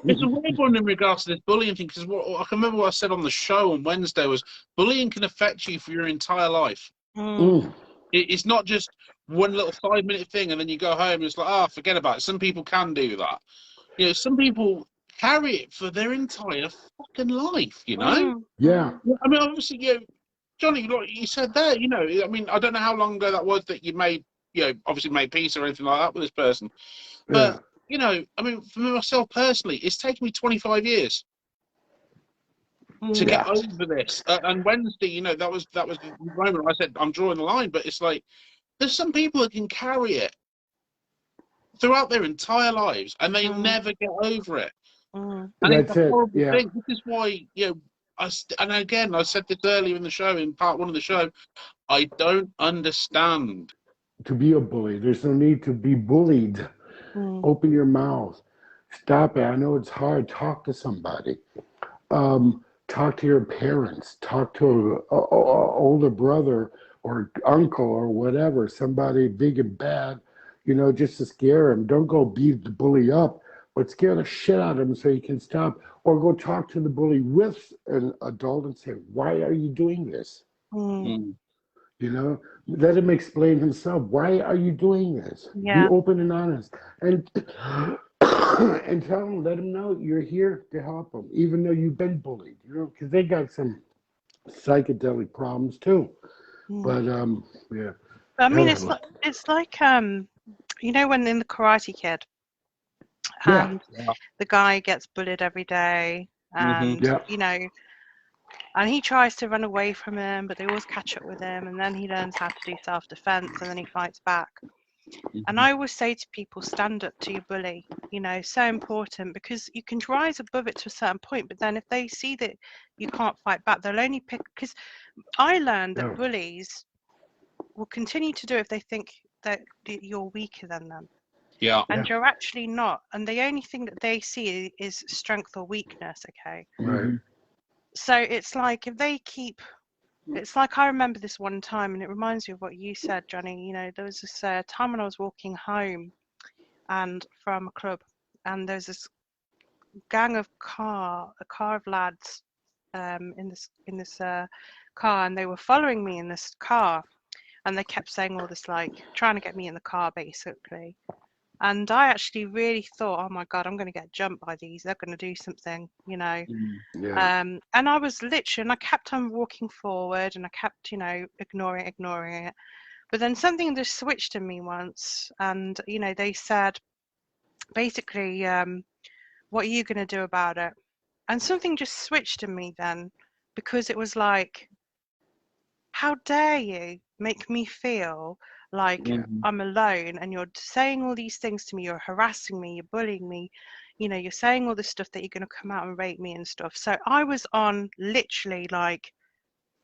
It's a weird one in regards to this bullying thing, because I can remember what I said on the show on Wednesday was bullying can affect you for your entire life. It's not just one little 5-minute thing and then you go home and it's like, forget about it. Some people can do that. Some people carry it for their entire fucking life, Yeah. I mean, obviously, Johnny, like you said there, I mean, I don't know how long ago that was that you made, obviously made peace or anything like that with this person. But, I mean, for myself personally, it's taken me 25 years to get over this. And Wednesday, that was the moment I said, I'm drawing the line. But it's like, there's some people that can carry it throughout their entire lives and they never get over it. And it's a horrible thing. This is why, and again, I said this earlier in the show, in part one of the show, I don't understand. To be a bully, there's no need to be bullied. Open your mouth. Stop it. I know it's hard. Talk to somebody. Talk to your parents. Talk to an older brother or uncle or whatever. Somebody big and bad, just to scare him. Don't go beat the bully up, but scare the shit out of him so he can stop. Or go talk to the bully with an adult and say, why are you doing this? Let him explain himself. Why are you doing this? Be open and honest. And and tell him, let him know you're here to help him, even though you've been bullied, because they got some psychedelic problems too. But yeah. I mean, it's like when in the Karate Kid, and the guy gets bullied every day, and and he tries to run away from him, but they always catch up with him, and then he learns how to do self-defense, and then he fights back. And I always say to people, stand up to your bully. So important, because you can rise above it to a certain point, but then if they see that you can't fight back, they'll only pick. Because I learned that bullies will continue to do it if they think that you're weaker than them. And you're actually not. And the only thing that they see is strength or weakness. Okay. Right. So it's like if they keep. It's like I remember this one time, and it reminds me of what you said, Johnny. There was this time when I was walking home, and from a club, and there's this gang of a car of lads, in this car, and they were following me in this car, and they kept saying all this, like trying to get me in the car basically. And I actually really thought, oh my God, I'm going to get jumped by these. They're going to do something, you know. Yeah. And I was literally, and I kept on walking forward, and I kept, you know, ignoring it. But then something just switched in me once, and you know, they said, basically, what are you going to do about it? And something just switched in me then, because it was like, how dare you make me feel like I'm alone, and you're saying all these things to me, you're harassing me, you're bullying me, you know, you're saying all this stuff that you're going to come out and rape me and stuff. So I was on literally like,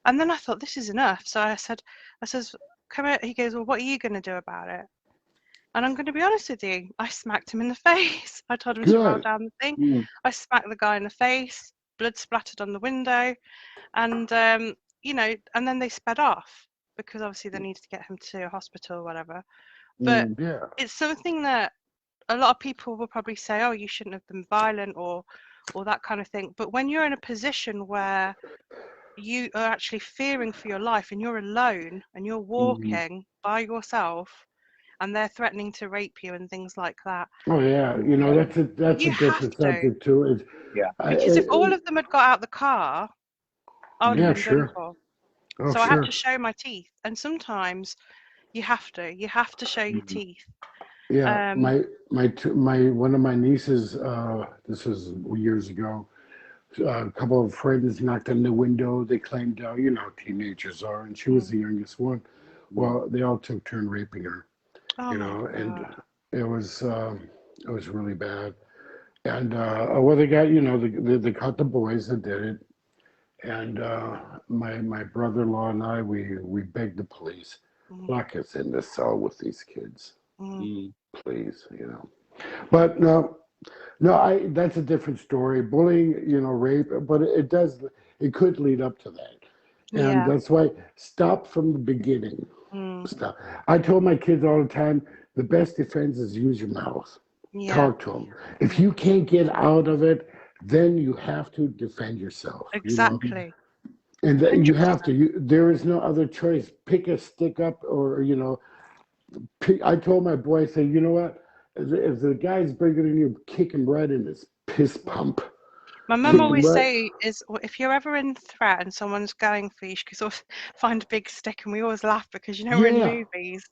and then I thought, this is enough. So I says, come here. He goes, well, what are you going to do about it? And I'm going to be honest with you, I smacked him in the face. I told him to roll Good. down the thing. I smacked the guy in the face, blood splattered on the window, and you know, and then they sped off because obviously they needed to get him to a hospital or whatever. But Yeah. it's something that a lot of people will probably say, oh, you shouldn't have been violent or that kind of thing. But when you're in a position where you are actually fearing for your life and you're alone and you're walking by yourself and they're threatening to rape you and things like that, Oh yeah, you know that's a you have different to. subject too. It's, Because if all of them had got out the car, I would have yeah, been sure. done for. Oh, So I had sure. to show my teeth, and sometimes you have to show your teeth. Yeah, my one of my nieces. This was years ago. A couple of friends knocked on the window. They claimed, you know, teenagers are, and she was the youngest one. Well, they all took turn raping her. Oh You my know, and God. it was really bad. And well, they got, you know, they caught the boys that did it. And my brother-in-law and I, we begged the police, lock us in the cell with these kids, please, you know. But no, that's a different story. Bullying, you know, rape, but it could lead up to that. And Yeah. that's why stop from the beginning. Stop. I told my kids all the time, the best defense is use your mouth. Yeah. Talk to them. If you can't get out of it, then you have to defend yourself. Exactly. You know? And you have 100%. to. There is no other choice. Pick a stick up, or you know. I told my boy, I said, you know what? If the guy's bigger than you, kick him right in his piss pump. My mum always say is, if you're ever in threat and someone's going for you, she can sort of find a big stick, and we always laugh because, you know, we're in movies,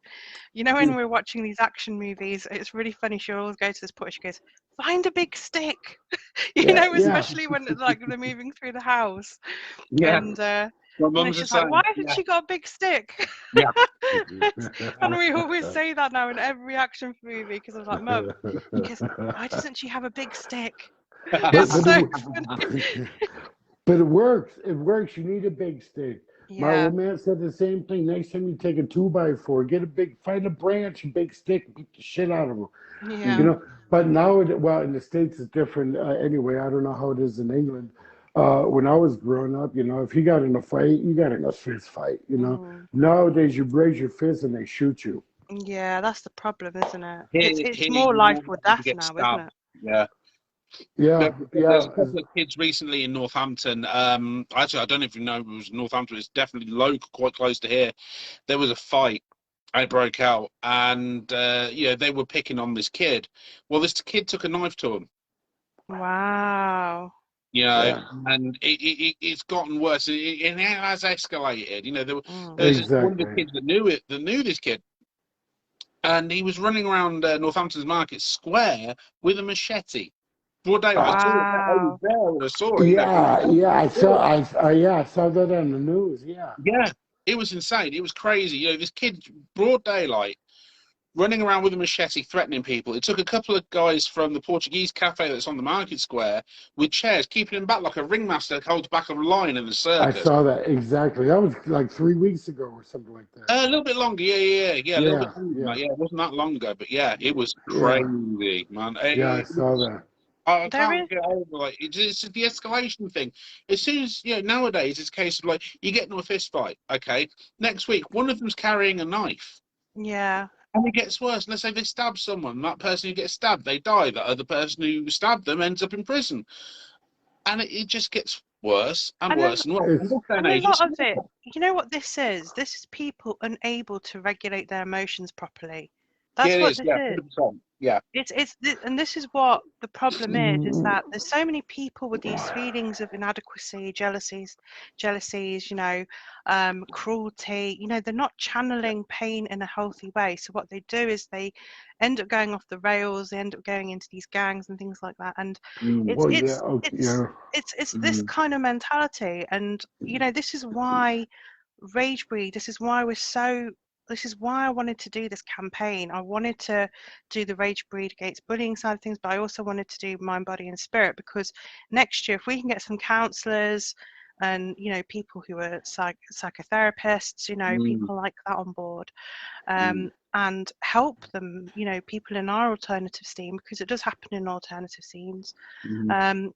you know, when we're watching these action movies, it's really funny. She'll always go to this point, she goes, find a big stick, you know, especially when like they're moving through the house. And my mum's she's like, why hasn't she got a big stick? And we always say that now in every action movie, because I was like, Mum, because why doesn't she have a big stick? It's so funny. But it works. It works. You need a big stick. My Yeah. old man said the same thing. Next time you take a 2x4, find a branch, a big stick, and beat the shit out of them. Yeah. You know. But now, well, in the States it's different. Anyway, I don't know how it is in England. When I was growing up, you know, if you got in a fight, you got in a fist fight. You know. Nowadays, you raise your fist and they shoot you. Yeah, that's the problem, isn't it? It's more life or death now, isn't it? Yeah. Yeah, There's a couple of kids recently in Northampton. Actually, I don't know if you know, it was Northampton. It's definitely local, quite close to here. There was a fight. It broke out, and you know, they were picking on this kid. Well, this kid took a knife to him. Wow. You know, and it's gotten worse. It has escalated. You know, there's one of the kids that knew this kid, and he was running around Northampton's Market Square with a machete. Broad daylight. Wow. I saw it. I saw that on the news. Yeah, it was insane. It was crazy. You know, this kid, broad daylight, running around with a machete, threatening people. It took a couple of guys from the Portuguese cafe that's on the Market Square with chairs, keeping him back like a ringmaster holds back a lion in the circus. I saw that exactly. That was like 3 weeks ago or something like that. A little bit longer, yeah, a little bit longer. Yeah, it wasn't that long ago, but yeah, it was crazy, man. I saw that. I can't get over like it's the escalation thing. As soon as nowadays it's a case of like you get into a fist fight, okay. Next week, one of them's carrying a knife. Yeah. And it gets worse. Let's say they stab someone. That person who gets stabbed, they die. That other person who stabbed them ends up in prison. And it just gets worse and And worse and worse. It's, In this day and and a age, lot of it, you know what this is? This is people unable to regulate their emotions properly. yeah, That's it what is. this Yeah, is. 100%. Yeah. And this is what the problem is that there's so many people with these feelings of inadequacy, jealousies, cruelty, they're not channeling pain in a healthy way. So what they do is they end up going off the rails, they end up going into these gangs and things like that. And it's well, yeah, it's okay, it's yeah. it's this kind of mentality. And this is why Ragebreed, this is why I wanted to do this campaign. I wanted to do the Ragebreed against bullying side of things, but I also wanted to do mind, body, and spirit, because next year, if we can get some counsellors and people who are psychotherapists, people like that on board, and help them, people in our alternative scene, because it does happen in alternative scenes, and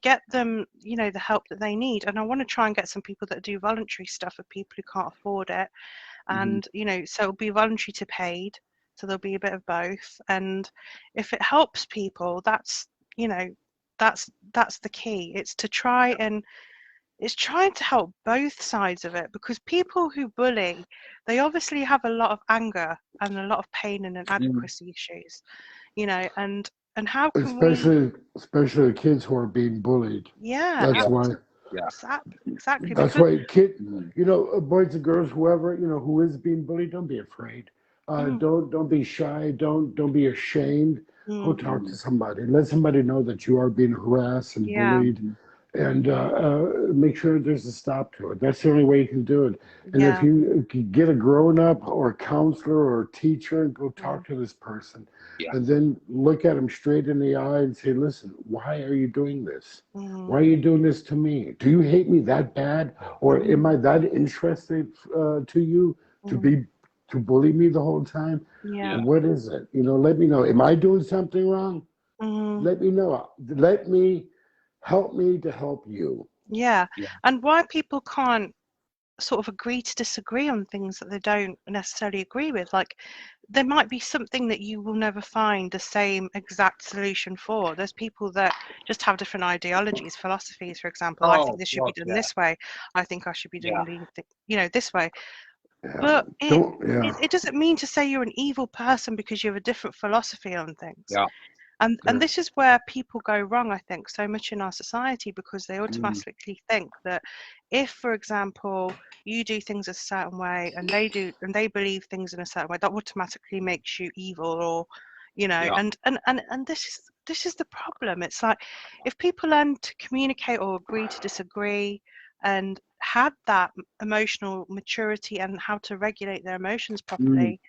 get them, the help that they need. And I want to try and get some people that do voluntary stuff for people who can't afford it. And so it'll be voluntary to paid, so there'll be a bit of both. And if it helps people, that's the key. It's trying to help both sides of it, because people who bully, they obviously have a lot of anger and a lot of pain and inadequacy issues, and how can we, especially the kids who are being bullied. yeah, That's why. Yeah. exactly, That's because why boys and girls, whoever, who is being bullied, don't be afraid. Don't be shy. Don't be ashamed. Go talk to somebody. Let somebody know that you are being harassed and yeah, bullied, and make sure there's a stop to it. That's the only way you can do it. And if yeah, you can get a grown up or a counselor or a teacher and go talk to this person, Yeah. and then look at them straight in the eye and say, listen, why are you doing this? Why are you doing this to me? Do you hate me that bad? Or am I that interested to you to bully me the whole time? yeah, What is it? Let me know. Am I doing something wrong? Let me know. Help me to help you. yeah. And why people can't sort of agree to disagree on things that they don't necessarily agree with. Like, there might be something that you will never find the same exact solution for. There's people that just have different ideologies, philosophies, for example. I think this should be done this way. I think I should be doing this way. But it doesn't mean to say you're an evil person because you have a different philosophy on things. Yeah. And this is where people go wrong, I think, so much in our society, because they automatically think that if, for example, you do things a certain way and they believe things in a certain way, that automatically makes you evil, or and this is the problem. It's like, if people learn to communicate or agree to disagree and had that emotional maturity and how to regulate their emotions properly,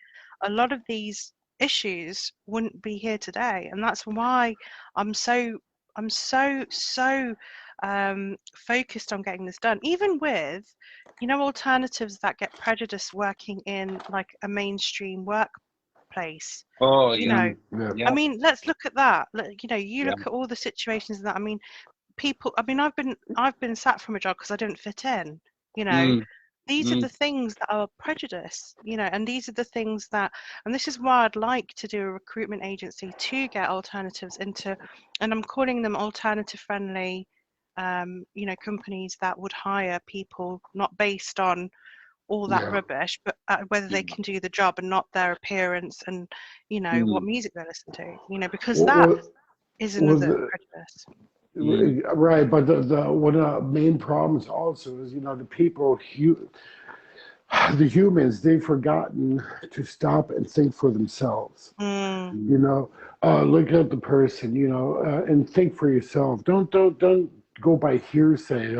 a lot of these issues wouldn't be here today. And that's why I'm so focused on getting this done, even with alternatives that get prejudice working in like a mainstream workplace. I mean, let's look at that. You look at all the situations that, I mean, people, I mean, I've been sacked from a job because I didn't fit in. These are the things that are prejudice, and these are the things that, and this is why I'd like to do a recruitment agency to get alternatives into, and I'm calling them alternative friendly, companies that would hire people not based on all that rubbish, but whether they can do the job and not their appearance and, what music they listen to, because that is another prejudice. Right, but one of the main problems also is, the people, the humans, they've forgotten to stop and think for themselves. Look at the person, and think for yourself. Don't go by hearsay.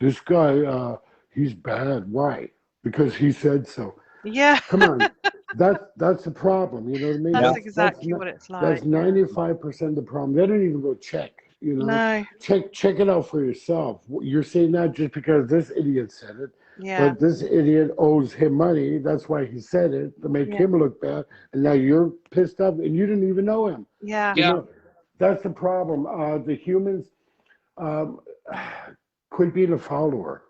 This guy, he's bad. Why? Because he said so. Yeah. Come on. That's the problem. You know what I mean? That's exactly what it's like. That's 95% of the problem. They don't even go check. No. Check it out for yourself. You're saying that just because this idiot said it. Yeah. But this idiot owes him money. That's why he said it, to make him look bad. And now you're pissed off and you didn't even know him. Yeah. That's the problem. The humans quit being a follower.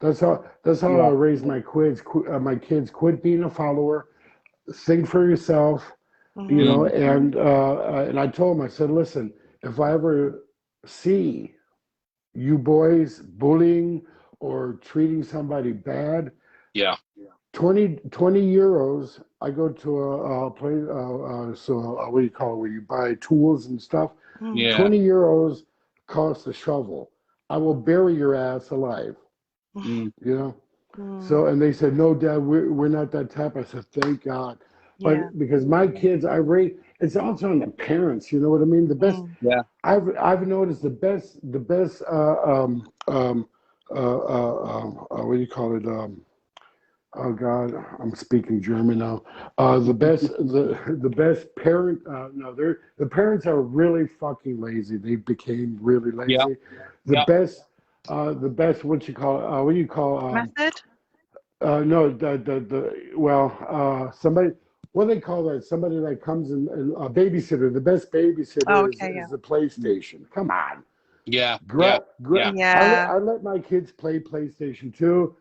That's how I raise my kids. Quit being a follower. Think for yourself. And I told him, I said, listen, if I ever see you boys bullying or treating somebody bad, Yeah. 20 euros. I go to a place, what do you call it, where you buy tools and stuff. Yeah. 20 euros costs a shovel. I will bury your ass alive, Mm. you know? So, and they said, no, Dad, we're not that type. I said, thank God. Yeah. But because my kids, it's also on the parents, you know what I mean? The best, Yeah. I've noticed the best, what do you call it? Oh God, I'm speaking German now. The best parent. No, the parents are really fucking lazy. They became really Yeah. lazy. The Yeah. best, what you call, what do you call? Method? No, somebody. What do they call that? Somebody that comes and a babysitter. The best Oh, babysitter okay, yeah. is the PlayStation. Come on. Yeah. Yeah. Yeah. Yeah. I let my kids play PlayStation 2.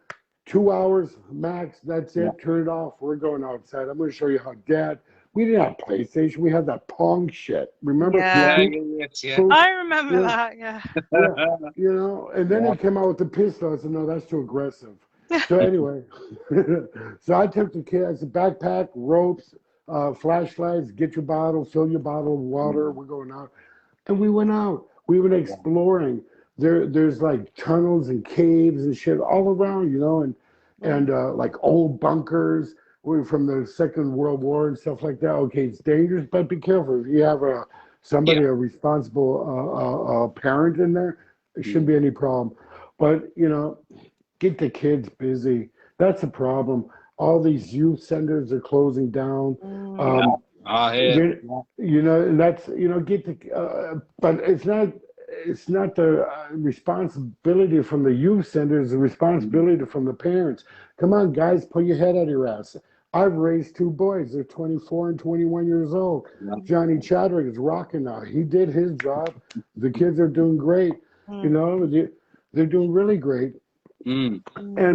2 hours max. That's Yeah. it. Turn it off. We're going outside. I'm going to show you how Dad. We didn't have PlayStation. We had that Pong shit. Remember? Yeah. Yeah. I remember Yeah, that, yeah. yeah. You know. And then they came out with the pistol. I said, no, that's too aggressive. So anyway, so I took the kids, a backpack, ropes, flashlights. Get your bottle. Fill your bottle of water. We're going out, and we went out. We went exploring. There's like tunnels and caves and shit all around, you know, and like old bunkers from the Second World War and stuff like that. Okay, it's dangerous, but be careful. If you have a responsible parent in there, there shouldn't be any problem. But you know, get the kids busy. That's the problem. All these youth centers are closing down. Yeah. I hear. You know, and that's, you know, but it's not the responsibility from the youth center, it's the responsibility from the parents. Come on, guys, pull your head out of your ass. I've raised two boys. They're 24 and 21 years old. Johnny Chadwick is rocking now. He did his job. The kids are doing great. You know, they're doing really great. And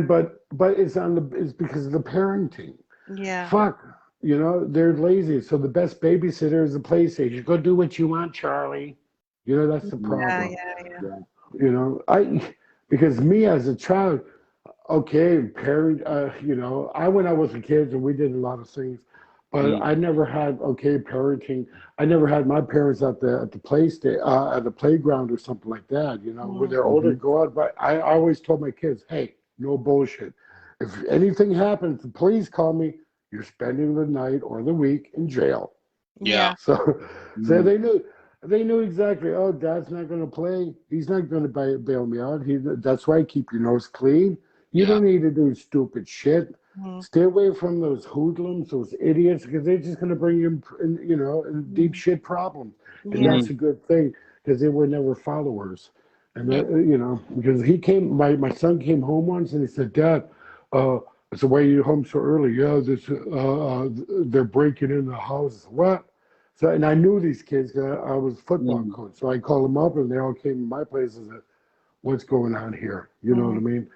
but it's because of the parenting. Yeah. Fuck. You know, they're lazy. So the best babysitter is the PlayStation. Go do what you want, Charlie. You know, that's the problem. Yeah. You know, because me as a child, okay, parent, you know, I went out with the kids and we did a lot of things, but I never had parenting. I never had my parents at the at the playground or something like that. You know, when they're older, go out. But I always told my kids, hey, no bullshit. If anything happens, please call me. You're spending the night or the week in jail. Yeah. So they knew exactly. Oh, Dad's not going to play. He's not going to bail me out. That's why keep your nose clean. You don't need to do stupid shit. Stay away from those hoodlums, those idiots, because they're just going to bring you, you know, in deep shit problems. And that's a good thing because they were never followers. And you know, because my son came home once and he said, Dad, so why are you home so early? Yeah, they're breaking in the house. What? So, and I knew these kids. I was a football coach, so I called them up, and they all came to my place and said, "What's going on here?" You know what I mean?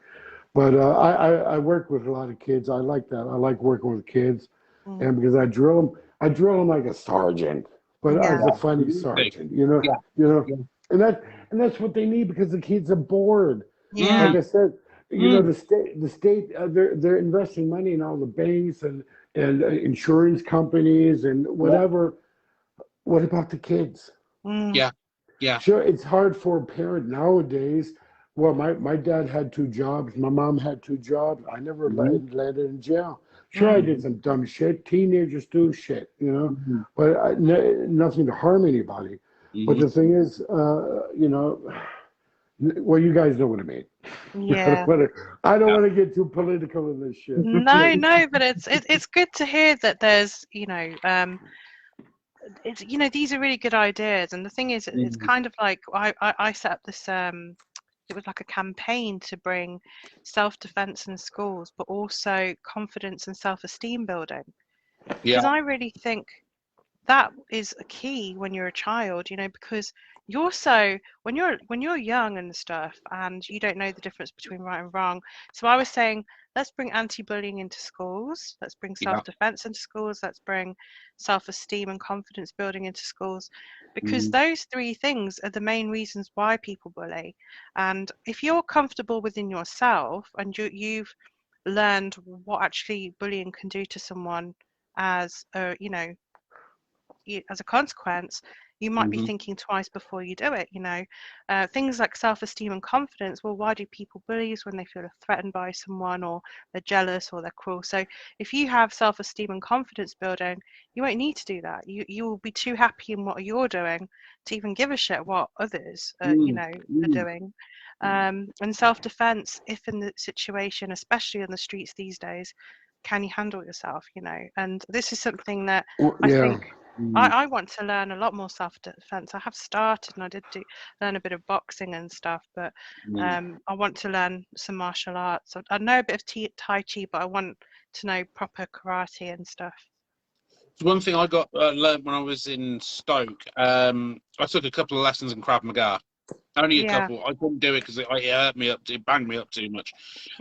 But I work with a lot of kids. I like that. I like working with kids, and because I drill them like a sergeant, but as a funny sergeant. You know, and that's what they need because the kids are bored. Yeah. Like I said, you know, the state, they're investing money in all the banks and insurance companies and whatever. What about the kids? Yeah. Yeah. Sure, it's hard for a parent nowadays. Well, my dad had two jobs. My mom had two jobs. I never landed in jail. Sure, I did some dumb shit. Teenagers do shit, you know, but nothing to harm anybody. But the thing is, you know, well, you guys know what I mean. Yeah. I don't want to get too political in this shit. No, but it's good to hear that there's, you know, it's, you know, these are really good ideas. And the thing is, it's kind of like I set up this it was like a campaign to bring self-defense in schools, but also confidence and self-esteem building, because I really think that is a key when you're a child, you know, because you also, when you're young and stuff, and you don't know the difference between right and wrong. So I was saying, let's bring anti-bullying into schools. Let's bring Yeah. self-defense into schools. Let's bring self-esteem and confidence building into schools, because those three things are the main reasons why people bully. And if you're comfortable within yourself and you've learned what actually bullying can do to someone as a, as a consequence, you might be thinking twice before you do it. Things like self-esteem and confidence. Well, why do people bully? When they feel threatened by someone, or they're jealous, or they're cruel. So if you have self-esteem and confidence building, you won't need to do that. You will be too happy in what you're doing to even give a shit what others are doing. And self-defense, if in the situation, especially on the streets these days, can you handle yourself? And this is something that I think I want to learn a lot more self-defense. I have started, and I did learn a bit of boxing and stuff, but I want to learn some martial arts. I know a bit of Tai Chi, but I want to know proper karate and stuff. It's one thing I got learned when I was in Stoke. I took a couple of lessons in Krav Maga. Only a couple. I couldn't do it because it hurt me up. It banged me up too much.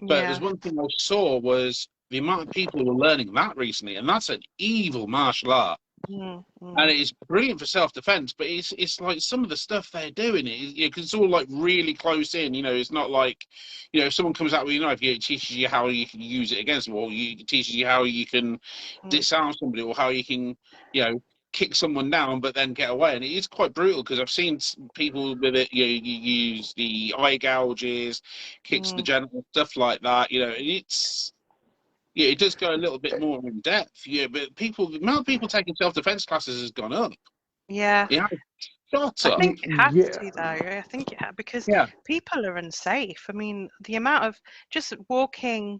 But there's one thing I saw was the amount of people who were learning that recently, and that's an evil martial art. And it is brilliant for self-defense, but it's like some of the stuff they're doing, because it's all like really close in. It's not like, if someone comes out with a knife, it teaches you how you can use it against them, or it teaches you how you can disarm somebody, or how you can, kick someone down but then get away. And it is quite brutal, because I've seen people with it, you use the eye gouges, kicks to the genital, stuff like that, and it's... Yeah, it does go a little bit more in depth. Yeah, but the amount of people taking self-defense classes has gone up. Yeah. Yeah. I think it has to, though. I think it has, because people are unsafe. I mean, the amount of just walking,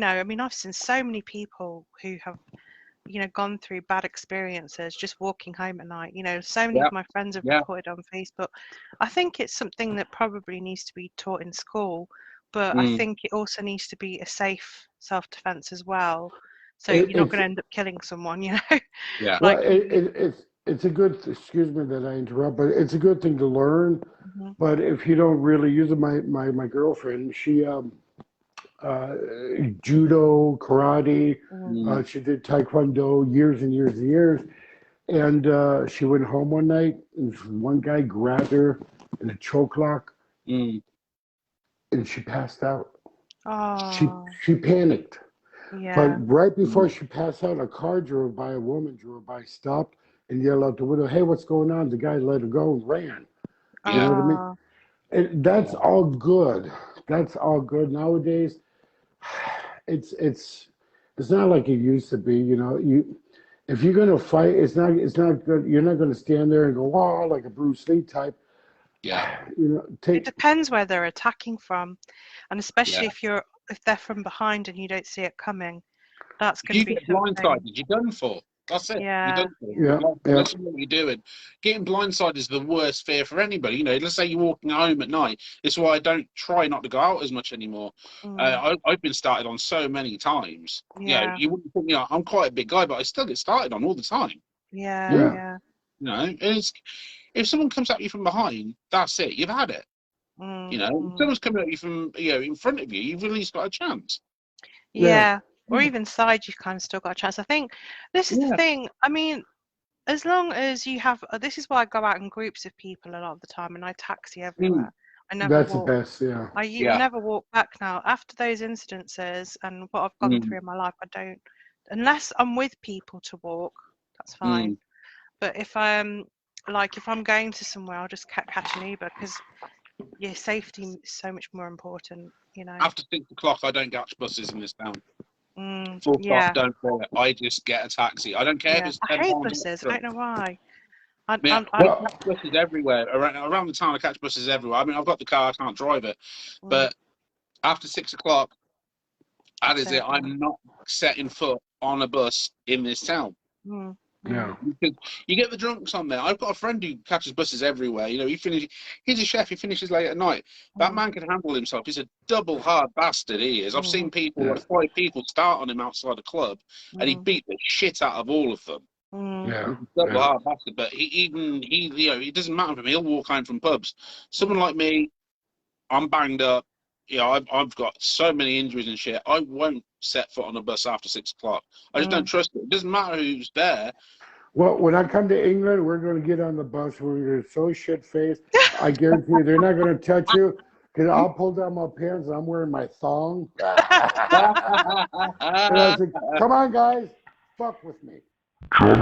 I've seen so many people who have, gone through bad experiences just walking home at night. So many of my friends have reported on Facebook. I think it's something that probably needs to be taught in school. But I think it also needs to be a safe self-defense as well, so you're not going to end up killing someone. Yeah. Well, it's a good. Excuse me that I interrupt, but it's a good thing to learn. But if you don't really use it, my girlfriend, she judo, karate, she did taekwondo years and years and years, and she went home one night and one guy grabbed her in a choke lock. And she passed out. Oh. She panicked. Yeah. But right before she passed out, a car drove by, a woman drove by, stopped and yelled out the window, "Hey, what's going on?" The guy let her go and ran. You know what I mean? And that's all good. That's all good. Nowadays, it's not like it used to be. If you're gonna fight, it's not good. You're not gonna stand there and go, "Oh," like a Bruce Lee type. Yeah. It depends where they're attacking from, and especially if they're from behind and you don't see it coming, that's going to be blindsided. You're done for. That's it. Yeah. You're done for. That's what you're doing. Getting blindsided is the worst fear for anybody. Let's say you're walking home at night. This is why I don't try not to go out as much anymore. I've been started on so many times. You wouldn't think, I'm quite a big guy, but I still get started on all the time. Yeah. And if someone comes at you from behind, that's it. You've had it. If someone's coming at you from in front of you, you've at least got a chance. Yeah. Or even side, you've kind of still got a chance. I think this is the thing. I mean, as long as you have, this is why I go out in groups of people a lot of the time, and I taxi everywhere. I never That's walk. the best, yeah. I never walk back now. After those incidences and what I've gone through in my life, I don't, unless I'm with people to walk, that's fine. But if I'm going to somewhere, I'll just catch an Uber, because safety is so much more important. After 6 o'clock, I don't catch buses in this town. 4 o'clock, don't bother. I just get a taxi. I don't care if it's 10 I hate pounds. buses. I don't know why. I catch buses everywhere. Around the town, I catch buses everywhere. I mean, I've got the car, I can't drive it. But after 6 o'clock, that is it. I'm not setting foot on a bus in this town. Yeah. You get the drunks on there. I've got a friend who catches buses everywhere. He's a chef. He finishes late at night. That man can handle himself. He's a double hard bastard. He is. I've seen people, like 5 people, start on him outside a club, and he beat the shit out of all of them. Yeah. Double Yeah. hard bastard, but it doesn't matter for me. He'll walk home from pubs. Someone like me, I'm banged up. I've got so many injuries and shit. I won't set foot on a bus after 6 o'clock. I just don't trust it. It doesn't matter who's there. Well, when I come to England, we're going to get on the bus. We're going to get so shit-faced. I guarantee you, they're not going to touch you because I'll pull down my pants and I'm wearing my thong. And I said, come on, guys, fuck with me. Johnny,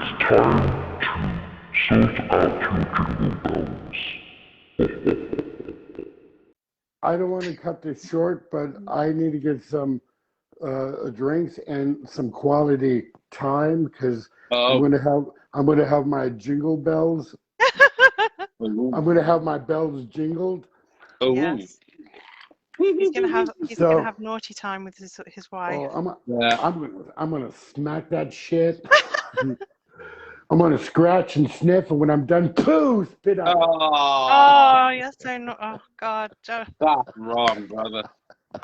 it's time to sort out your jingle bells. I don't want to cut this short, but I need to get some drinks and some quality time because I'm gonna have my jingle bells. I'm gonna have my bells jingled. Yes. He's gonna have naughty time with his wife. I'm gonna smack that shit. I'm gonna scratch and sniff, and when I'm done, poo, spit out. Oh, you're so not. Oh God, Joe. That's wrong, brother.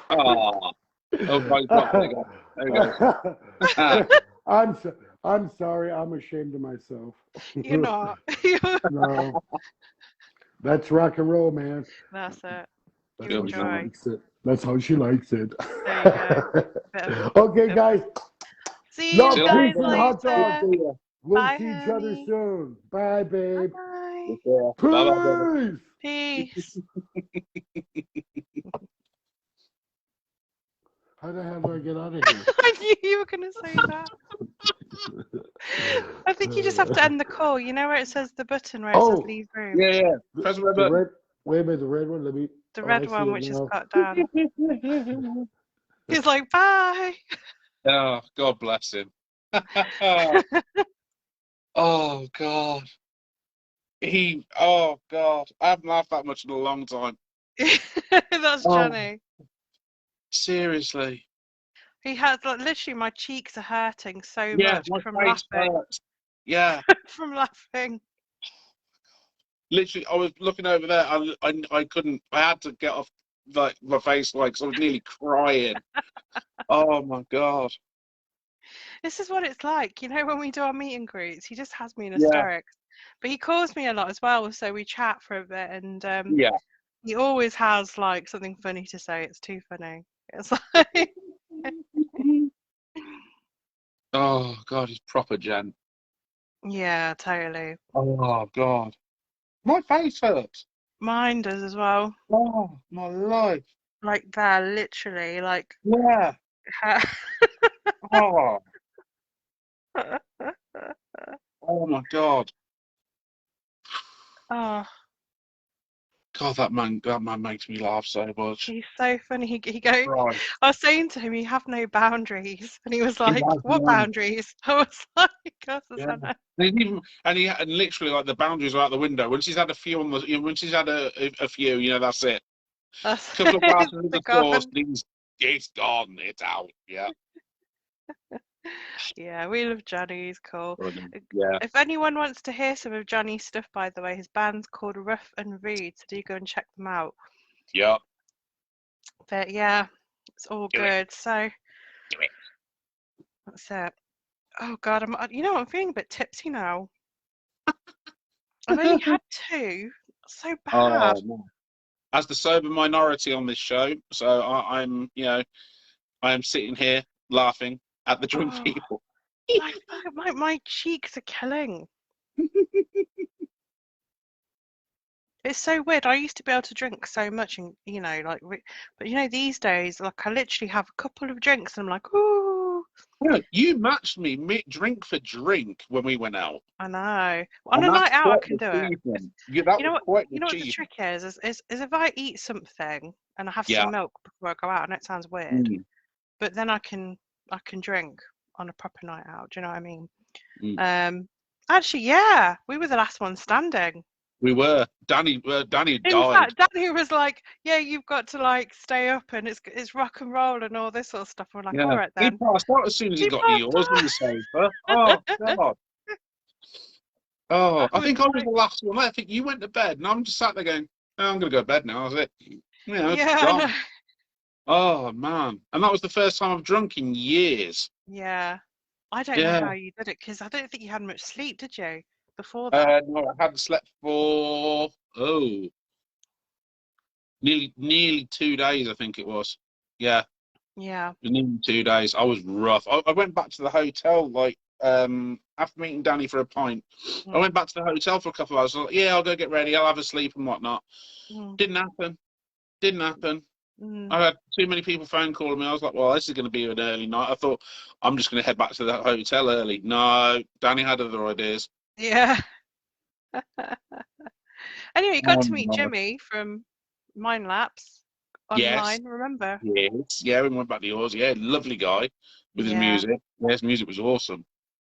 Oh, right, there we go. I'm sorry. I'm ashamed of myself. You're not. No, that's rock and roll, man. That's it. That's You how she enjoy. likes it. That's how she likes it. There you go. Okay, guys. See you Love, guys peace, and hot later. dogs. We'll Bye, see each other honey. soon. Bye, babe. Bye. Peace. Peace. How the hell do I get out of here? I knew you were going to say that. I think you just have to end the call. You know where it says the button where it says leave room? Yeah. Press the red button. Wait a minute, the red one. Let me. The red one, which is cut down. He's like, bye. Oh, God bless him. Oh, God. Oh, God. I haven't laughed that much in a long time. That's Johnny. Seriously. He has, like, literally, my cheeks are hurting so much from laughing. Hurts. Yeah. From laughing. Literally, I was looking over there. I couldn't. I had to get off my face, like, so I was nearly crying. Oh my God. This is what it's like, you know, when we do our meet and greets. He just has me in hysterics. But he calls me a lot as well, so we chat for a bit, and he always has like something funny to say. It's too funny. It's like, oh God, he's proper gent. Yeah, totally. Oh God, my face hurts. Mine does as well. Oh my life. Like there, literally, like. Yeah. Oh. Oh my God. Oh. God, that man makes me laugh so much. He's so funny. He goes. Right. I was saying to him, "You have no boundaries," and he was like, "What boundaries?" I was like, And literally, like, the boundaries are out the window. When she's had a few when she's had a few, you know, that's it. A couple of glasses in the sauce, it's gone, it's out. Yeah. Yeah, we love Johnny. He's cool. Yeah. If anyone wants to hear some of Johnny's stuff, by the way, his band's called Rough and Rude, so do go and check them out. Yeah. But yeah, it's all good. So that's it. Oh God, I'm feeling a bit tipsy now. I've only had 2. So bad. Oh, as the sober minority on this show, so I am sitting here laughing at the drunk people. My cheeks are killing. It's so weird. I used to be able to drink so much, and but these days, like, I literally have a couple of drinks, and I'm like, ooh. Yeah, you matched me drink for drink when we went out. I know. On a night out, I can do it. You know what the trick is if I eat something and I have some milk before I go out, I know it sounds weird, but then I can drink on a proper night out. Do you know what I mean? Actually, yeah, we were the last one standing. We were. Danny died. In fact, Danny was like, "Yeah, you've got to like stay up, and it's rock and roll and all this sort of stuff." We're like, "All right then." He passed out as soon as he got yours on the sofa. Oh God. Oh, I think I was the last one. I think you went to bed, and I'm just sat there going, I'm going to go to bed now. That's it. Yeah. Oh man, and that was the first time I've drunk in years. Yeah. I don't know Yeah. how you did it, because I don't think you had much sleep, did you, before that? No, I hadn't slept for nearly 2 days, I think it was. Yeah, Yeah. it was nearly 2 days. I was rough. I went back to the hotel like after meeting Danny for a pint. I Mm. went back to the hotel for a couple of hours. I was like, yeah, I'll go get ready. I'll have a sleep and whatnot. Mm. Didn't happen. Didn't happen. Mm. I had too many people phone calling me. I was like, well, this is going to be an early night. I thought I'm just going to head back to the hotel early. No, Danny had other ideas. Yeah. Anyway, you got to meet No. Jimmy from Mind Laps Yes. online, remember? Yes. Yeah, we went back to yours. Yeah, lovely guy with his Yeah. music. Yeah, his music was awesome.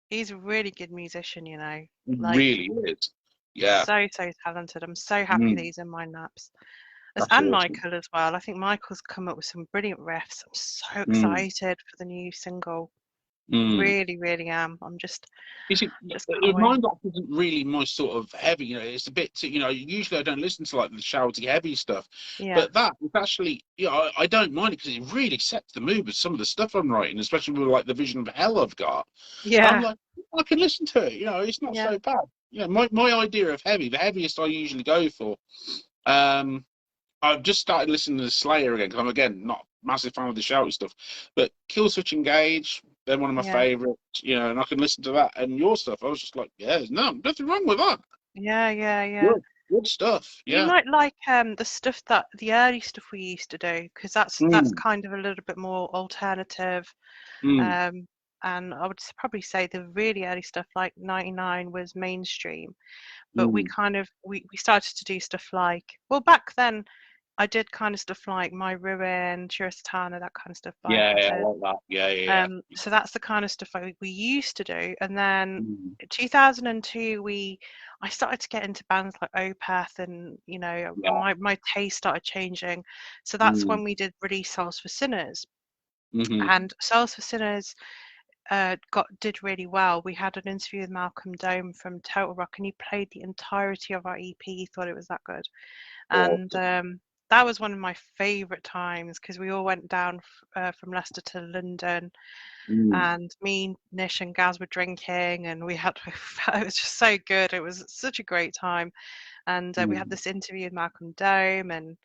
He's a really good musician, you know. He Like, really is. Yeah. so talented. I'm so happy that Mm, he's in Mind Laps. that's And awesome. Michael as well. I think Michael's come up with some brilliant riffs. I'm so Mm, excited for the new single. mm. Really, really am. I'm just You see, can't wait. Mind Rock isn't really my sort of heavy. You know, it's a bit. You know, usually I don't listen to like the shouty heavy stuff, Yeah. but that is actually, you know, I don't mind it because it really sets the mood with some of the stuff I'm writing, especially with like the vision of hell I've got. I'm Yeah. like, I can listen to it. You know, it's not Yeah. so bad. You know, my idea of heavy, the heaviest I usually go for. Um, I've just started listening to Slayer again because I'm again not a massive fan of the shouty stuff, but Killswitch Engage, they're one of my Yeah. favourites, you know, and I can listen to that and your stuff. I was just like, yeah, there's nothing wrong with that. Yeah. Good, good stuff. You Yeah. might like the early stuff we used to do, because that's Mm, kind of a little bit more alternative. mm, Um, and I would probably say the really early stuff like 99 was mainstream, but we mm. kind of we started to do stuff like, well, back then I did kind of stuff like My Ruin, Chiristana, that kind of stuff by Yeah, I Buzzard. like that. Yeah. So that's the kind of stuff we used to do. And then Mm, 2002 I started to get into bands like Opeth, and you know, yeah. my taste started changing. So that's Mm, when we did release Souls for Sinners. mm-hmm. And Souls for Sinners did really well. We had an interview with Malcolm Dome from Total Rock, and he played the entirety of our EP. He thought it was that good. And Awesome. that was one of my favourite times, because we all went down from Leicester to London, Mm, and me, Nish, and Gaz were drinking, and we had it was just so good. It was such a great time, and we had mm, this interview with Malcolm Dome, and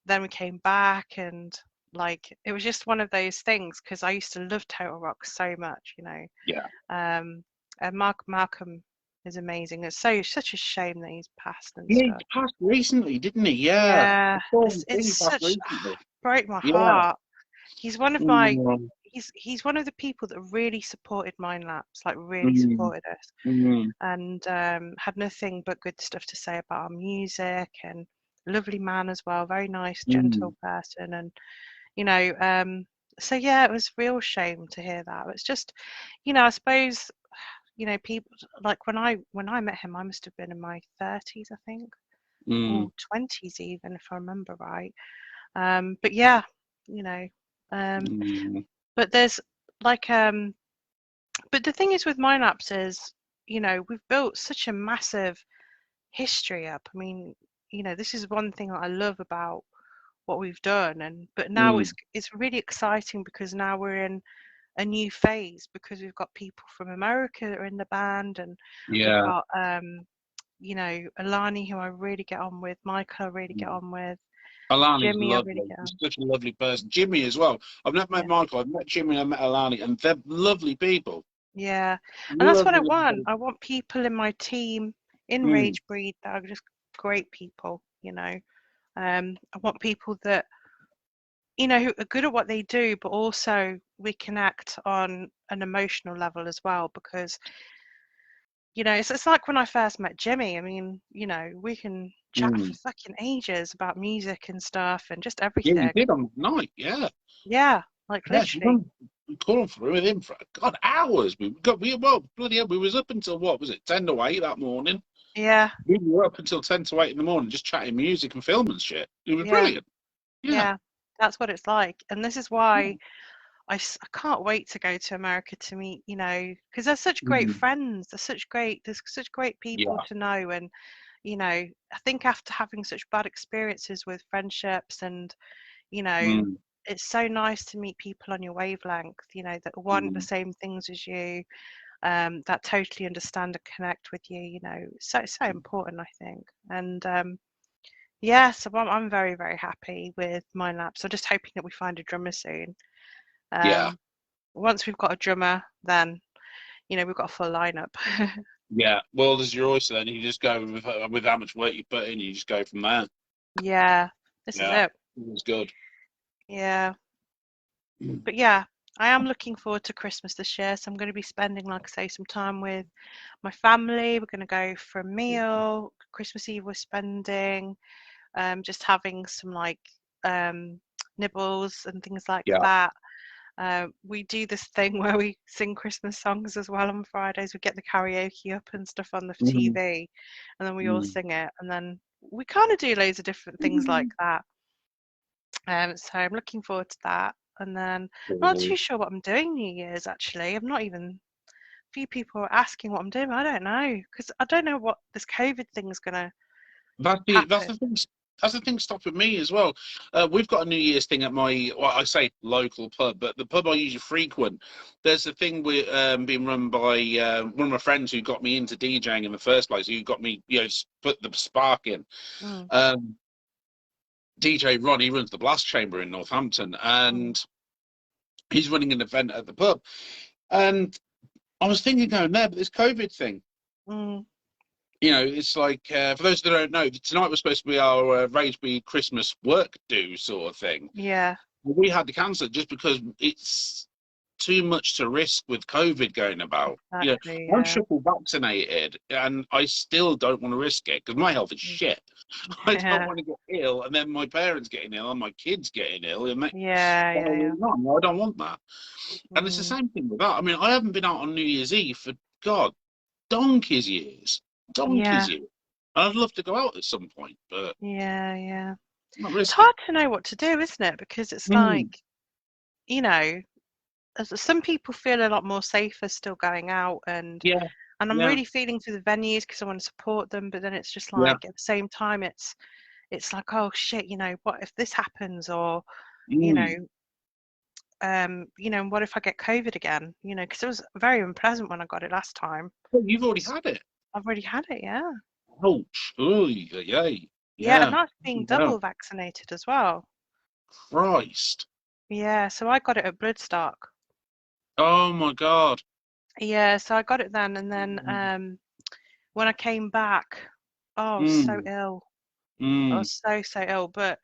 then we came back, and like it was just one of those things, because I used to love Total Rock so much, you know. yeah. And Malcolm is amazing. It's such a shame that he's passed and Yeah, he stuff. passed recently, didn't he? Yeah. Yeah, I saw him it's he passed such recently. broke my Yeah. heart. He's one of my Mm, he's one of the people that really supported Mind Laps, like really mm, supported us, mm, and had nothing but good stuff to say about our music, and lovely man as well, very nice, mm. gentle person, and you know, so yeah, it was a real shame to hear that. It's just, you know, I suppose, you know, people like when I met him, I must have been in my 30s, I think, or Mm, 20s even, if I remember right. But yeah, you know, um, mm, but there's like but the thing is with Mind Apps is, you know, we've built such a massive history up. I mean, you know, this is one thing that I love about what we've done, and but now mm. it's really exciting, because now we're in a new phase, because we've got people from America that are in the band, and we've Yeah. got you know, Alani, who I really get on with, Michael I really get Mm. on with, Alani's Jimmy I really lovely. get He's on. such a lovely person. Jimmy as well. I've never met Yeah. Michael. I've met Jimmy and I've met Alani, and they're lovely people. Yeah, and that's what I Lovely, lovely want. people. I want people in my team in Mm, Ragebreed that are just great people, you know. I want people that, you know, who are good at what they do, but also we connect on an emotional level as well, because, you know, it's like when I first met Jimmy. I mean, you know, we can chat for mm. fucking ages about music and stuff and just Yeah, you everything. did on the night. Yeah. Yeah, like Yeah. literally. We called through with him for God hours. Well, bloody hell, we was up until what was it, 10 to 8 that morning. Yeah, We were up until 10 to 8 in the morning, just chatting music and film and shit. It was yeah, brilliant. Yeah. yeah. That's what it's like. And this is why I can't wait to go to America to meet, you know, because they're such great Mm, friends. There's such great people yeah. to know. And, you know, I think after having such bad experiences with friendships and, you know, Mm. it's so nice to meet people on your wavelength, you know, that want the same things as you, that totally understand and connect with you, you know. So important, I think. And yeah, so I'm very, very happy with Mind Lab. So just hoping that we find a drummer soon. Yeah. Once we've got a drummer, then, you know, we've got a full lineup. Yeah. Well, there's your oyster then. You just go with how much work you put in, you just go from there. Yeah, this is it. It's good. Yeah. But yeah, I am looking forward to Christmas this year. So I'm going to be spending, like I say, some time with my family. We're going to go for a meal. Christmas Eve we're spending just having some like nibbles and things like that. We do this thing where we sing Christmas songs as well on Fridays. We get the karaoke up and stuff on the TV, and then we all sing it. And then we kind of do loads of different things like that. So I'm looking forward to that. And then I'm not too sure what I'm doing New Year's, actually. I'm not even... A few people are asking what I'm doing. I don't know, because I don't know what this COVID thing's going to happen. That's the thing stopping me as well. We've got a New Year's thing at my, well, I say local pub, but the pub I usually frequent. There's a thing being run by one of my friends who got me into DJing in the first place, who got me, you know, put the spark in. DJ Ron, he runs the Blast Chamber in Northampton, and he's running an event at the pub. And I was thinking going there, but this COVID thing. You know, it's like, for those that don't know, tonight was supposed to be our Ragebreed Christmas work do sort of thing. Yeah. We had to cancel it just because it's too much to risk with COVID going about. Exactly, you know, I'm triple vaccinated and I still don't want to risk it because my health is shit. I don't want to get ill and then my parents getting ill and my kids getting ill. And I don't want that. And it's the same thing with that. I mean, I haven't been out on New Year's Eve for, God, donkey's years. I'd love to go out at some point, but it's hard to know what to do, isn't it? Because it's like, you know, some people feel a lot more safer still going out, and I'm really feeling for the venues because I want to support them, but then it's just like at the same time it's like, oh shit, you know, what if this happens, or you know, what if I get COVID again? You know, because it was very unpleasant when I got it last time. Well, you've already had it. I've already had it, yeah. Ouch. Yeah, and that's being double vaccinated as well. Christ. Yeah, so I got it at Bloodstock. Oh my God. Yeah, so I got it then, and then when I came back, I was so ill. I was so ill, but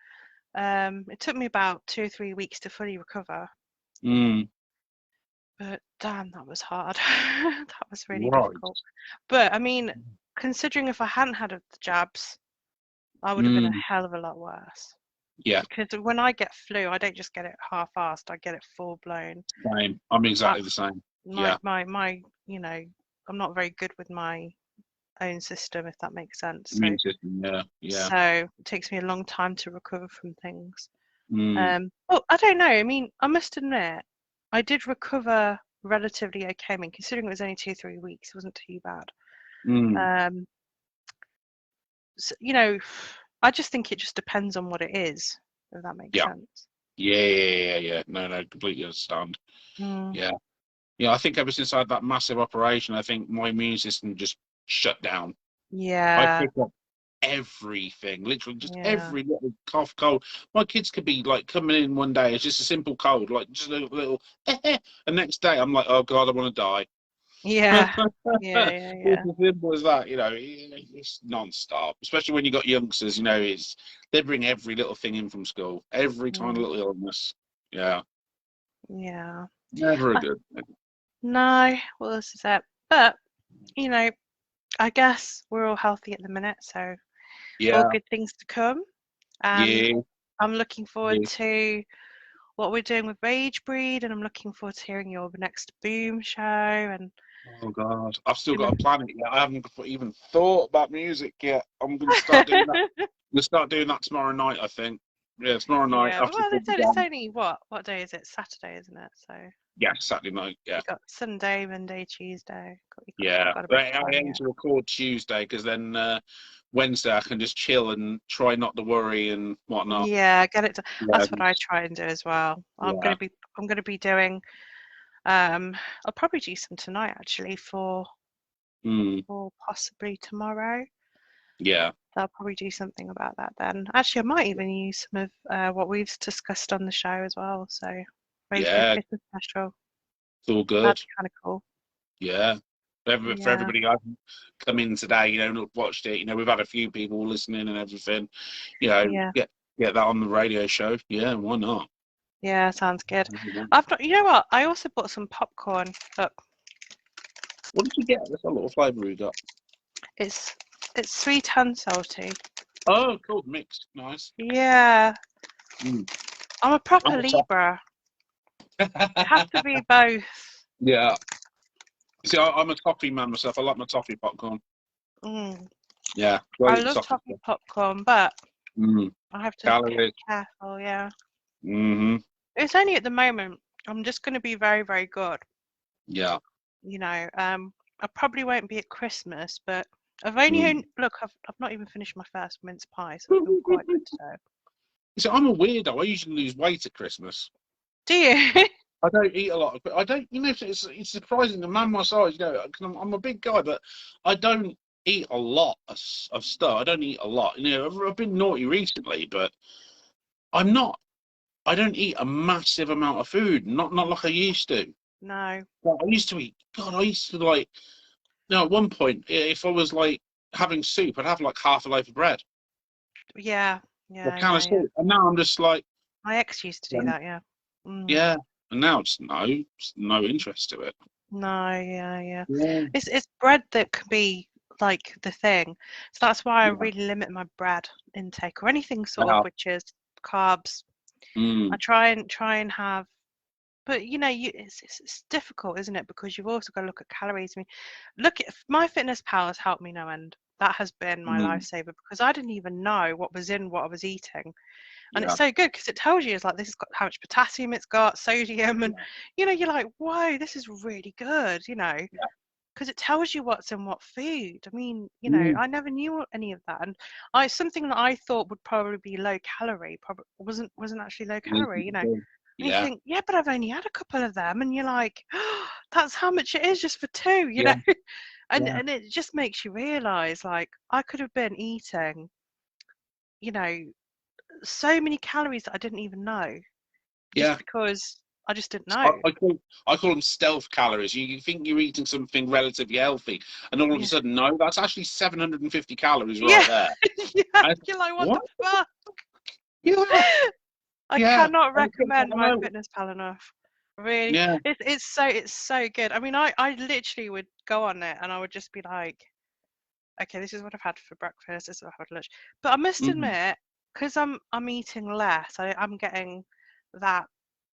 it took me about 2 or 3 weeks to fully recover. But damn, that was hard. That was really difficult. But I mean, considering if I hadn't had the jabs, I would have been a hell of a lot worse. Yeah. Because when I get flu, I don't just get it half-assed. I get it full-blown. Same. I'm exactly the same. My, you know, I'm not very good with my own system, if that makes sense. Immune system, yeah. So it takes me a long time to recover from things. Well, I don't know. I mean, I must admit, I did recover relatively okay. I mean, considering it was only 2 or 3 weeks, it wasn't too bad. So, you know, I just think it just depends on what it is, if that makes sense. Yeah. No, completely understand. Yeah, I think ever since I had that massive operation, I think my immune system just shut down. Yeah. I picked up everything, literally just every little cough, cold. My kids could be like coming in one day, it's just a simple cold, like just a little, and next day I'm like, oh God, I want to die. Yeah. It's as simple as that, you know. It's non-stop, especially when you got youngsters, you know. They bring every little thing in from school, every tiny little illness. Yeah. Never a good thing. No, well, this is it. But, you know, I guess we're all healthy at the minute, so all good things to come. And I'm looking forward to what we're doing with Ragebreed, and I'm looking forward to hearing your next Boom show. And oh God, I've still got to plan it yet. I haven't even thought about music yet. I'm going to start doing that. I'm going to start doing that tomorrow night, I think. Yeah, tomorrow night. Well, it's only what day is it? Saturday, isn't it? So Yeah, Saturday night. Yeah. You got Sunday, Monday, Tuesday. Yeah. Got a But bit of I time, aim yeah. to record Tuesday because then Wednesday I can just chill and try not to worry and whatnot. Yeah, get it. That's what I Yeah. try and do as well. I'm Yeah. gonna be doing. I'll probably do some tonight actually for possibly tomorrow. Yeah. I'll probably do something about that then. Actually, I might even use some of what we've discussed on the show as well. So maybe for a Yeah. Christmas special. It's all good. That'd be kind of cool. Yeah. For Yeah. everybody who hasn't come in today, you know, not watched it, you know, we've had a few people listening and everything. You know, Yeah. get that on the radio show. Yeah, why not? Yeah, sounds good. I've got. You know what? I also bought some popcorn. Look, What did you get? That's a little flavour you got. it's sweet and salty. Oh, cool. Mixed. Nice. Yeah. Mm. I'm a proper Libra. Have to be both. Yeah. See, I'm a toffee man myself. I like my toffee popcorn. Yeah. I love toffee popcorn, but I have to be careful. Yeah. It's only at the moment. I'm just going to be very, very good. Yeah. You know, I probably won't be at Christmas, but I've only look. I've not even finished my first mince pie, so I feel quite good today. So I'm a weirdo. I usually lose weight at Christmas. Do you? I don't eat a lot. I don't. You know, it's surprising. The man my size, you know, because I'm a big guy, but I don't eat a lot of stuff. I don't eat a lot. You know, I've been naughty recently, but I'm not. I don't eat a massive amount of food. Not like I used to. No. Well, I used to eat. God, I used to like. You know, at one point, if I was like having soup, I'd have like half a loaf of bread. Yeah. What kind of soup? And now I'm just like. My ex used to do that. Yeah. Yeah. And now it's no interest to it. No, yeah. It's bread that can be like the thing. So that's why I really limit my bread intake or anything sort of which is carbs. I try and have, but you know, it's difficult, isn't it? Because you've also got to look at calories. I mean, look at MyFitnessPal has helped me no end. That has been my lifesaver because I didn't even know what was in what I was eating. And it's so good because it tells you, it's like, this has got how much potassium it's got, sodium, and you know, you're like, whoa, this is really good, you know, because it tells you what's in what food. I mean, you know, I never knew any of that, and something that I thought would probably be low calorie probably wasn't actually low calorie, you know. And you think, yeah, but I've only had a couple of them, and you're like, oh, that's how much it is just for two, you know. And it just makes you realize, like, I could have been eating, you know, so many calories that I didn't even know, just because I just didn't know. I call them stealth calories. You think you're eating something relatively healthy, and all of a sudden, no, that's actually 750 calories right there. You're like, what the fuck? I Yeah. cannot recommend MyFitnessPal enough. Really, it's so good. I mean, I literally would go on it and I would just be like, okay, this is what I've had for breakfast. This is what I've had for lunch. But I must admit, because I'm eating less, I'm getting that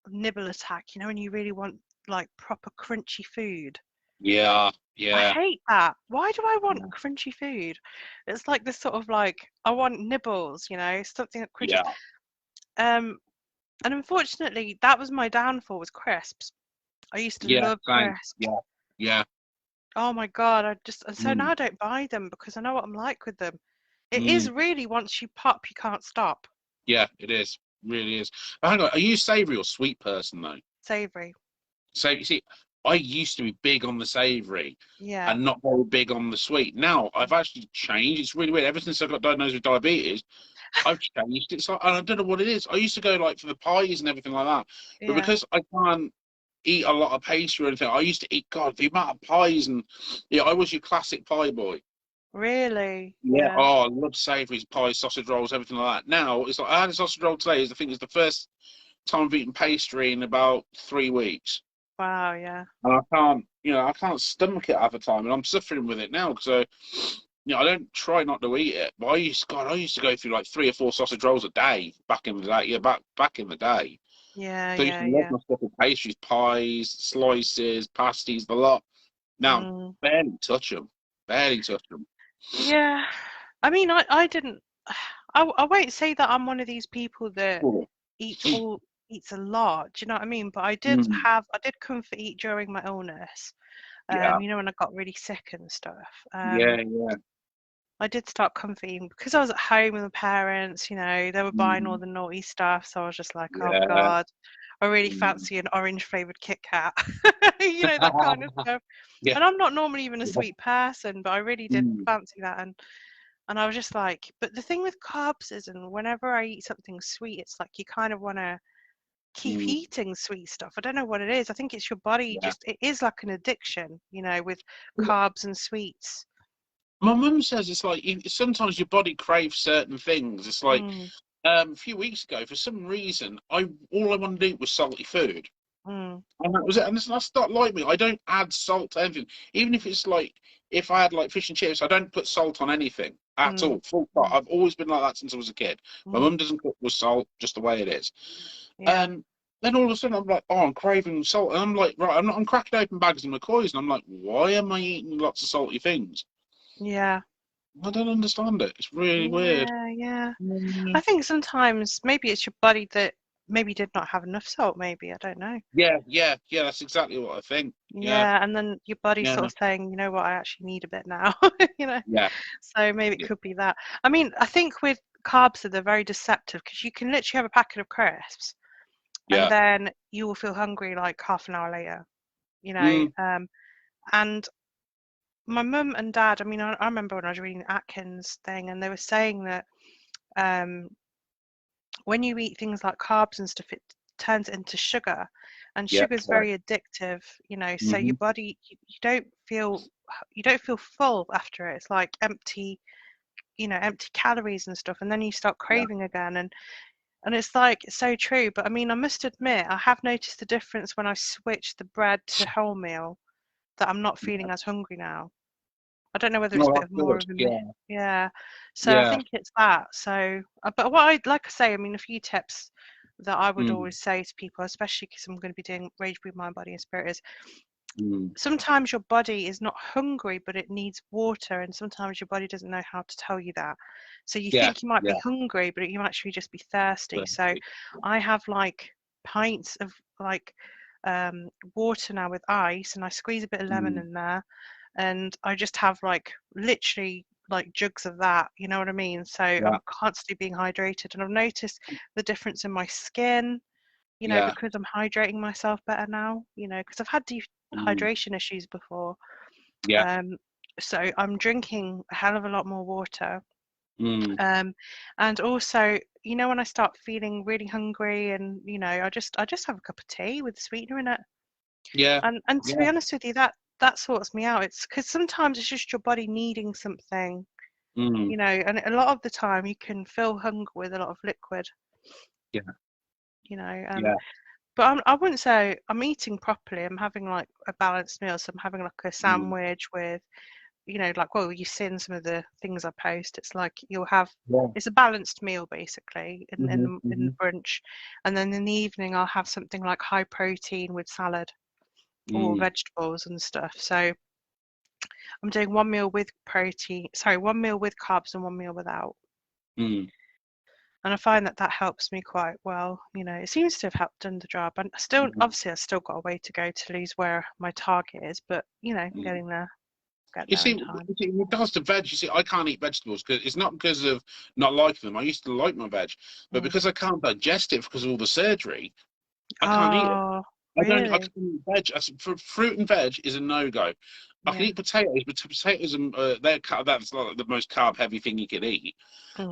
nibble attack, you know, when you really want like proper crunchy food. Yeah. I hate that. Why do I want crunchy food? It's like this sort of like, I want nibbles, you know, something that crunchy. And unfortunately, that was my downfall, was crisps. I used to love crisps. Yeah. Oh my God, so now I don't buy them because I know what I'm like with them. It is really, once you pop, you can't stop. Yeah, it is. Really is. But hang on, are you a savoury or sweet person though? Savoury. So you see, I used to be big on the savoury and not very big on the sweet. Now I've actually changed. It's really weird. Ever since I got diagnosed with diabetes, I've changed. It's like, and I don't know what it is. I used to go like for the pies and everything like that, but because I can't eat a lot of pastry or anything, I used to eat, God, the amount of pies, and I was your classic pie boy. Really? Yeah. Oh, I love savouries, pies, sausage rolls, everything like that. Now it's like, I had a sausage roll today. I think it's the first time I've eaten pastry in about 3 weeks. Wow. Yeah. And I can't stomach it half the time, and I'm suffering with it now. So, I don't try not to eat it, but I used to go through like 3 or 4 sausage rolls a day back in the day. Yeah, back in the day. Yeah. So I used to love my stuff with pastries, pies, slices, pasties, the lot. Now, barely touch them. Yeah. I mean, I didn't. I won't say that I'm one of these people that eat eats a lot. Do you know what I mean? But I did comfort eat during my illness. Yeah. You know, when I got really sick and stuff. Yeah. I did start comfort eating because I was at home with my parents. You know, they were buying all the naughty stuff, so I was just like, oh Yeah. God, I really fancy an orange flavored Kit Kat. You know, that kind of stuff. Yeah. And I'm not normally even a sweet person, but I really did fancy that. And I was just like, but the thing with carbs is, and whenever I eat something sweet, it's like you kind of want to keep eating sweet stuff. I don't know what it is. I think it's your body it is like an addiction, you know, with carbs and sweets. My mum says it's like sometimes your body craves certain things. It's like a few weeks ago, for some reason, all I wanted to eat was salty food. And that was it. And that's not like me. I don't add salt to anything. Even if it's like, if I had like fish and chips, I don't put salt on anything at all. Full stop. I've always been like that since I was a kid. My mum doesn't cook with salt, just the way it is. And then all of a sudden I'm like, oh, I'm craving salt. And I'm like, right, I'm cracking open bags of McCoys, and I'm like, why am I eating lots of salty things? Yeah. I don't understand it. It's really weird. Yeah. I think sometimes maybe it's your body that maybe did not have enough salt, maybe. I don't know. Yeah. That's exactly what I think. Yeah, and then your body's sort of saying, you know what, I actually need a bit now, you know. Yeah. So maybe it could be that. I mean, I think with carbs they're very deceptive because you can literally have a packet of crisps and then you will feel hungry like half an hour later, you know. And my mum and dad, I mean, I remember when I was reading Atkins thing and they were saying that when you eat things like carbs and stuff, it turns it into sugar, and sugar is very addictive, you know. So your body, you don't feel full after it. It's like empty, you know, empty calories and stuff, and then you start craving again, and it's like so true. But I mean, I must admit, I have noticed the difference when I switch the bread to wholemeal, that I'm not feeling as hungry now. I don't know whether it's a bit of more of a so I think it's that. So but what like I say, I mean, a few tips that I would always say to people, especially because I'm going to be doing Ragebreed Mind, Body and Spirit, is sometimes your body is not hungry but it needs water, and sometimes your body doesn't know how to tell you that. So you think you might be hungry but you might actually just be thirsty. So I have like pints of like water now with ice, and I squeeze a bit of lemon in there, and I just have like literally like jugs of that, you know what I mean? So I'm constantly being hydrated, and I've noticed the difference in my skin, you know, because I'm hydrating myself better now, you know, because I've had dehydration issues before. So I'm drinking a hell of a lot more water. And also, you know, when I start feeling really hungry and, you know, I just have a cup of tea with sweetener in it. And to be honest with you, that sorts me out. It's because sometimes it's just your body needing something, you know, and a lot of the time you can fill hunger with a lot of liquid. You know, but I wouldn't say I'm eating properly. I'm having like a balanced meal. So I'm having like a sandwich with, you know, like, well, you've seen some of the things I post. It's like you'll have, it's a balanced meal basically in the brunch, and then in the evening I'll have something like high protein with salad or vegetables and stuff. So I'm doing one meal with one meal with carbs and one meal without. And I find that helps me quite well. You know, it seems to have done the job. And still, obviously, I've still got a way to go to lose where my target is. But, you know, I'm getting there. You see, in regards to veg, you see, I can't eat vegetables because it's not because of not liking them. I used to like my veg, but because I can't digest it because of all the surgery, I can't eat it. Really? I can't eat veg. Fruit and veg is a no-go. I can eat potatoes, but potatoes are that's like the most carb-heavy thing you can eat.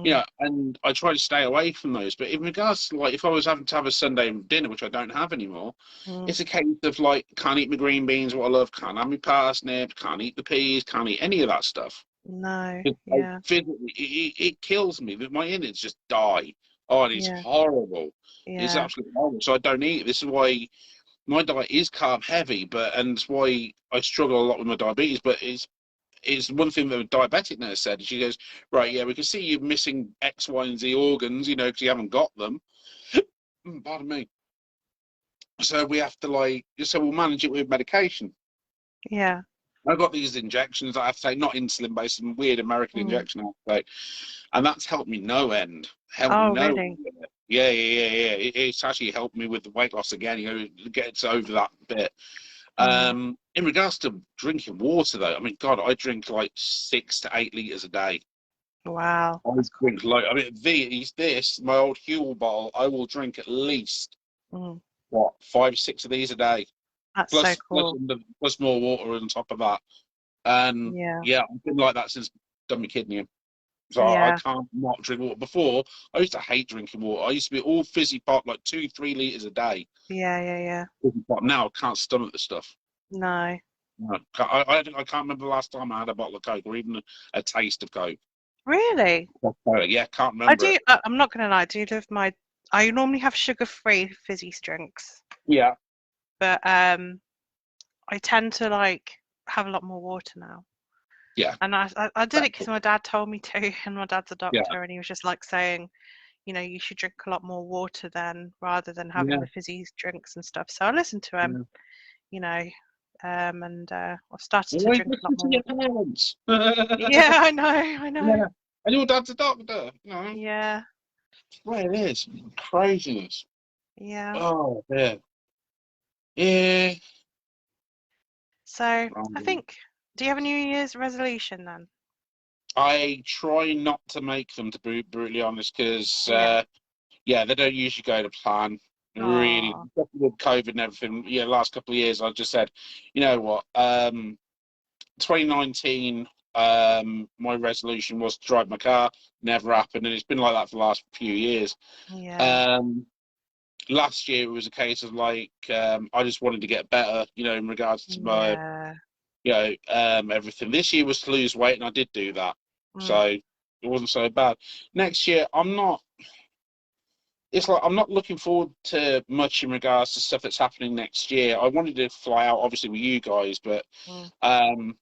Yeah, and I try to stay away from those. But in regards to like, if I was having to have a Sunday dinner, which I don't have anymore, it's a case of like, can't eat my green beans, what I love, can't have my parsnips, can't eat the peas, can't eat any of that stuff. No, like, physically, it kills me. My innards just die. Oh, and it's horrible. It's absolutely horrible. So I don't eat it. This is why my diet is carb heavy, and it's why I struggle a lot with my diabetes. But it's one thing that the diabetic nurse said. She goes, right, yeah, we can see you missing X, Y, and Z organs, you know, because you haven't got them. Pardon me. So we have to so we'll manage it with medication. Yeah. I've got these injections that I have to take, not insulin based, some weird American injection I have to take, and that's helped me no end. helped me Oh, know. really? Yeah. It's actually helped me with the weight loss again. Get over that bit. In regards to drinking water, though, I mean, God, I drink like 6 to 8 liters a day. Wow. I drink like, I mean, my old Yule bottle, I will drink at least, Mm, what, 5 or 6 of these a day, that's so cool. plus more water on top of that. And Yeah. yeah, I've been like that since I've done my kidney. So I Yeah. can't not drink water. Before, I used to hate drinking water. I used to be all fizzy pop, like 2, 3 liters a day. Yeah. Fizzy pop. Now I can't stomach the stuff. No. No, I can't remember the last time I had a bottle of Coke or even a taste of Coke. Really? Yeah, can't I remember do. it. I'm not gonna lie. I do love my. I normally have sugar-free fizzy drinks, Yeah. but I tend to like have a lot more water now. Yeah. And I did it because my dad told me to, and my dad's a Yeah. doctor, and he was just like saying, you know, you should drink a lot more water then, rather than having Yeah. the fizzy drinks and stuff. So I listened to him, you know, and I've started to Always drink a lot listen to more your water. parents. Yeah, I know. Yeah. And your dad's a doctor. No, Yeah, well, it is craziness. yeah. Oh, yeah. Yeah. So I think, do you have a New Year's resolution then? I try not to make them, to be brutally honest, because Yeah. yeah, they don't usually go to plan. Really, Oh, especially with COVID and everything. Yeah, last couple of years, I just said, you know what? 2019, my resolution was to drive my car. Never happened, and it's been like that for the last few years. yeah. Last year it was a case of like I just wanted to get better, in regards to my, Yeah. everything. This year was to lose weight, and I did do that, Mm, so it wasn't so bad. Next year, I'm not. It's like I'm not looking forward to much in regards to stuff that's happening next year. I wanted to fly out, obviously, with you guys, but mm, um,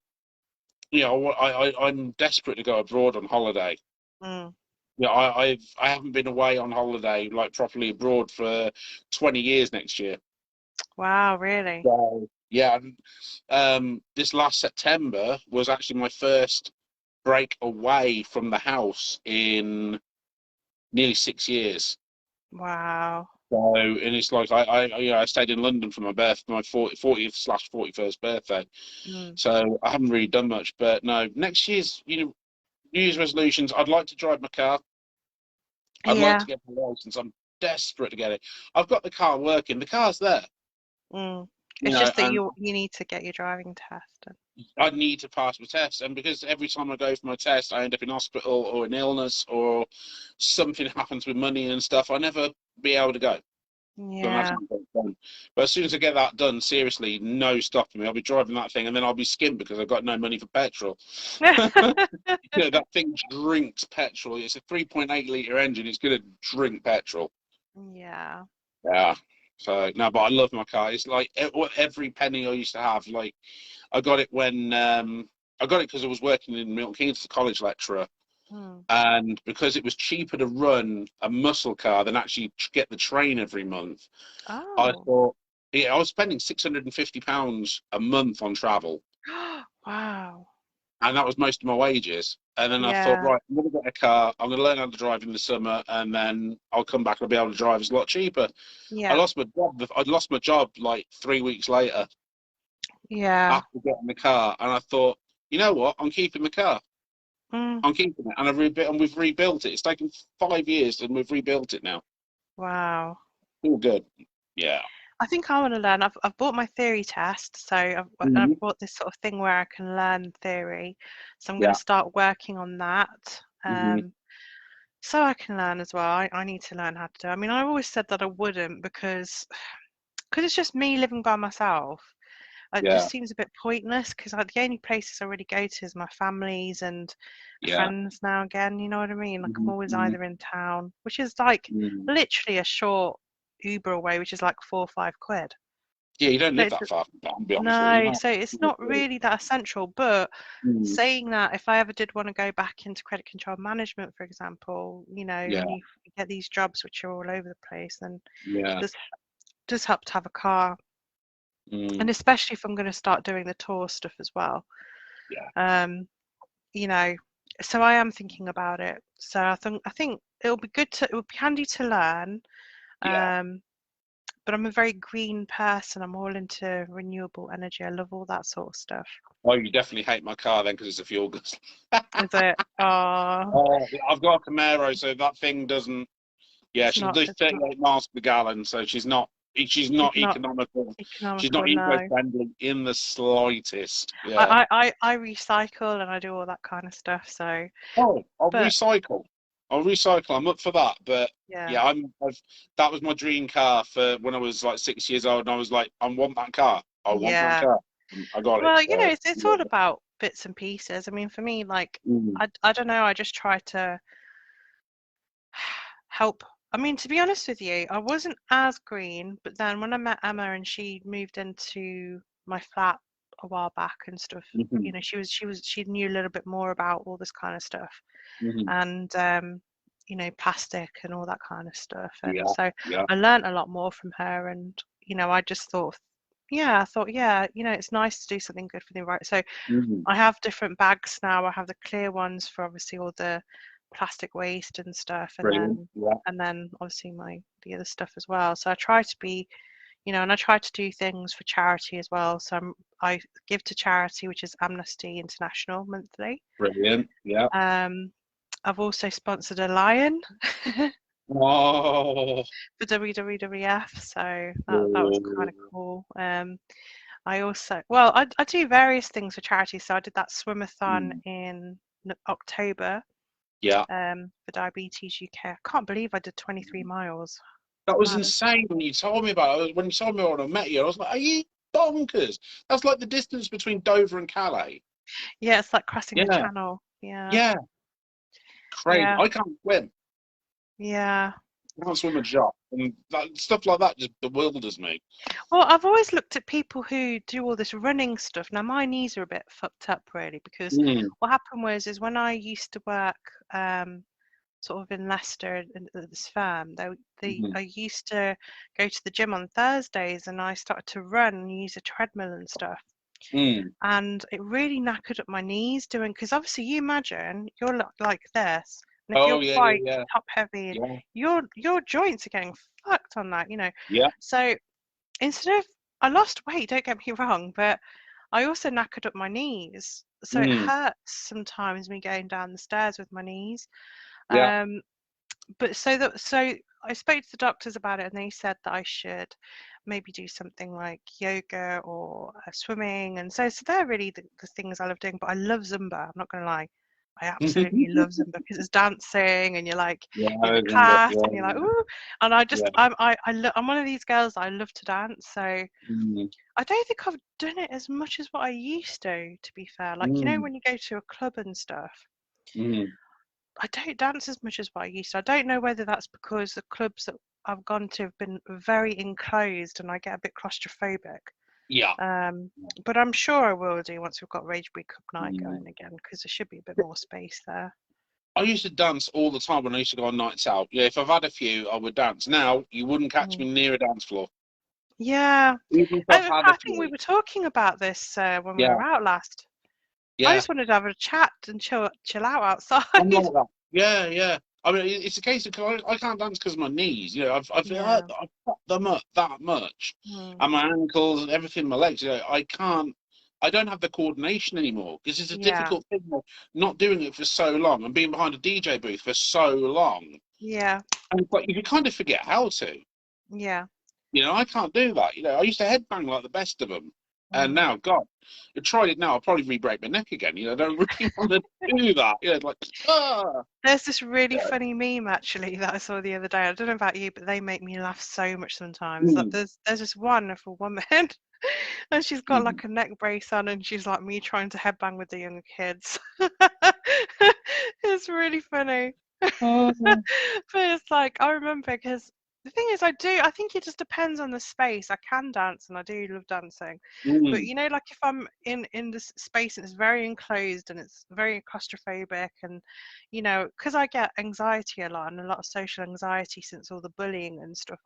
I'm desperate to go abroad on holiday. mm. Yeah, I haven't been away on holiday like properly abroad for 20 years next year. Wow, really? So yeah, this last September was actually my first break away from the house in nearly 6 years. Wow. So, and it's like I stayed in London for my 40th/41st birthday. Mm. So I haven't really done much. But no, next year's New Year's resolutions. I'd like to drive my car. I'd like Yeah. to get my license. I'm desperate to get it. I've got the car working. The car's there. Mm. It's just that And you need to get your driving test. I need to pass my test. And because every time I go for my test, I end up in hospital or in illness or something happens with money and stuff, I never be able to go. Don't Yeah. imagine it done. But as soon as I get that done, seriously, no stopping me. I'll be driving that thing, and then I'll be skint because I've got no money for petrol. That thing drinks petrol. It's a 3.8 litre engine. It's going to drink petrol. Yeah. Yeah. So no, but I love my car. It's like every penny I used to have. Like I got it when I got it because I was working in Milton Keynes as a college lecturer. Mm. And because it was cheaper to run a muscle car than actually get the train every month, I Oh. thought, yeah, I was spending £650 a month on travel, Wow. and that was most of my wages. And then I thought, Yeah. right, I'm going to get a car, I'm going to learn how to drive in the summer, and then I'll come back and I'll be able to drive. It's a lot cheaper. I Yeah. lost my job. I lost my job like 3 weeks later Yeah. after getting the car, and I thought, you know what, I'm keeping the car. Mm. I'm keeping it, and we've rebuilt it. It's taken 5 years, and we've rebuilt it now. Wow. All good. Yeah. I think I want to learn. I've bought my theory test, so Mhm. I've bought this sort of thing where I can learn theory. So I'm going Yeah. to start working on that, Mhm. so I can learn as well. I need to learn how to do it. I mean, I always said that I wouldn't because it's just me living by myself. It Yeah. just seems a bit pointless because the only places I really go to is my family's and Yeah. friends now again. You know what I mean? Like I'm Mhm. always Mhm. either in town, which is like Mhm. literally a short Uber away, which is like 4 or 5 quid. Yeah, you don't So live that far from town, to be honest with you. no, so it's not really that essential. But Mm. saying that, if I ever did want to go back into credit control management, for example, Yeah. and you get these jobs which are all over the place, then Yeah. it does help to have a car. Mm. And especially if I'm going to start doing the tour stuff as well. Yeah. Um, you know, So I am thinking about it. So I think it would be handy to learn. Yeah. But I'm a very green person. I'm all into renewable energy. I love all that sort of stuff. Oh, you definitely hate my car then because it's a fuel guzzler. Is it? Oh, Oh, I've got a Camaro, so that thing doesn't. Yeah, it's she'll not. do It's not 38 miles per gallon, so she's not. She's not economical. She's not economical. No. eco-friendly in the slightest. Yeah. I recycle and I do all that kind of stuff. So, Oh, I'll but recycle. I'll recycle. I'm up for that. But yeah. yeah, that was my dream car for when I was like 6 years old, and I was like, I want that car. I want that Yeah. car. And I got it. Well, So, it's all about bits and pieces. I mean, for me, like, mm, I don't know. I just try to help. I mean, to be honest with you, I wasn't as green, but then when I met Emma and she moved into my flat a while back and stuff, mhm, she knew a little bit more about all this kind of stuff mhm. and plastic and all that kind of stuff. And Yeah, so yeah. I learned a lot more from her. And I just thought, yeah, it's nice to do something good for the environment. So Mhm. I have different bags now. I have the clear ones for obviously all the plastic waste and stuff, and Brilliant. Yeah. then obviously the other stuff as well. So I try to be, and I try to do things for charity as well. So I give to charity, which is Amnesty International monthly. Brilliant. Yeah. I've also sponsored a lion Oh. for WWF, so that was kind of Oh. cool. I also, well, I do various things for charity. So I did that swimathon Mm. in October Yeah. for Diabetes UK. I can't believe I did 23 miles. That was Mad, isn't it? insane when you told me about it. When you told me when I met you, I was like, are you bonkers? That's like the distance between Dover and Calais. Yeah, it's like crossing the Yeah. channel. Yeah, Yeah. Crazy. yeah, I can't swim. yeah. I can't swim a jot. And stuff like that just bewilders me. Well, I've always looked at people who do all this running stuff. Now, my knees are a bit fucked up, really, because Mm. what happened is when I used to work sort of in Leicester at this firm, Mhm. I used to go to the gym on Thursdays, and I started to run and use a treadmill and stuff. Mm. And it really knackered up my knees because obviously you imagine you're like this, and if you're Oh, yeah, yeah, quite yeah. top heavy, and Yeah. your joints are getting fucked on that. Yeah. So instead of, I lost weight, don't get me wrong, but I also knackered up my knees. So it Mm. hurts sometimes me going down the stairs with my knees. Yeah. Um, but so I spoke to the doctors about it, and they said that I should maybe do something like yoga or swimming. And so they're really the things I love doing. But I love Zumba. I'm not going to lie. I absolutely love Zumba because it's dancing, and Yeah. you're in a Yeah. class, and you're like, ooh. And I just, Yeah. I'm one of these girls that I love to dance. So Mm. I don't think I've done it as much as what I used to be fair. Like, Mm. when you go to a club and stuff, Mm. I don't dance as much as what I used to. I don't know whether that's because the clubs that I've gone to have been very enclosed and I get a bit claustrophobic. Yeah. But I'm sure I will do once we've got Ragebreed Cup night Mm. going again, because there should be a bit more space there. I used to dance all the time when I used to go on nights out. Yeah, if I've had a few, I would dance. Now, you wouldn't catch me near a dance floor. Yeah. Even if I've had a I think we few. were talking about this when we Yeah, were out last. I yeah. just wanted to have a chat and chill out outside. I'm like that. Yeah, yeah. I mean, it's a case of I can't dance because of my knees. Yeah. I've got them up that much, Mm. and my ankles and everything, my legs. I can't. I don't have the coordination anymore because it's a Yeah. difficult thing. Not doing it for so long and being behind a DJ booth for so long, Yeah. and it's like you kind of forget how to. Yeah. I can't do that. I used to headbang like the best of them. And Mm. now, God, I tried it now, I'll probably re-break my neck again. I don't really want to do that. It's like, ah. There's this really Yeah. funny meme actually that I saw the other day. I don't know about you, but they make me laugh so much sometimes. Like Mm, there's this one of a woman and she's got mm. like a neck brace on, and she's like me trying to headbang with the young kids. It's really funny. But it's like, I remember, because the thing is, I think it just depends on the space. I can dance and I do love dancing. But Mm, like if I'm in this space and it's very enclosed and it's very claustrophobic, and because I get anxiety a lot and a lot of social anxiety since all the bullying and stuff,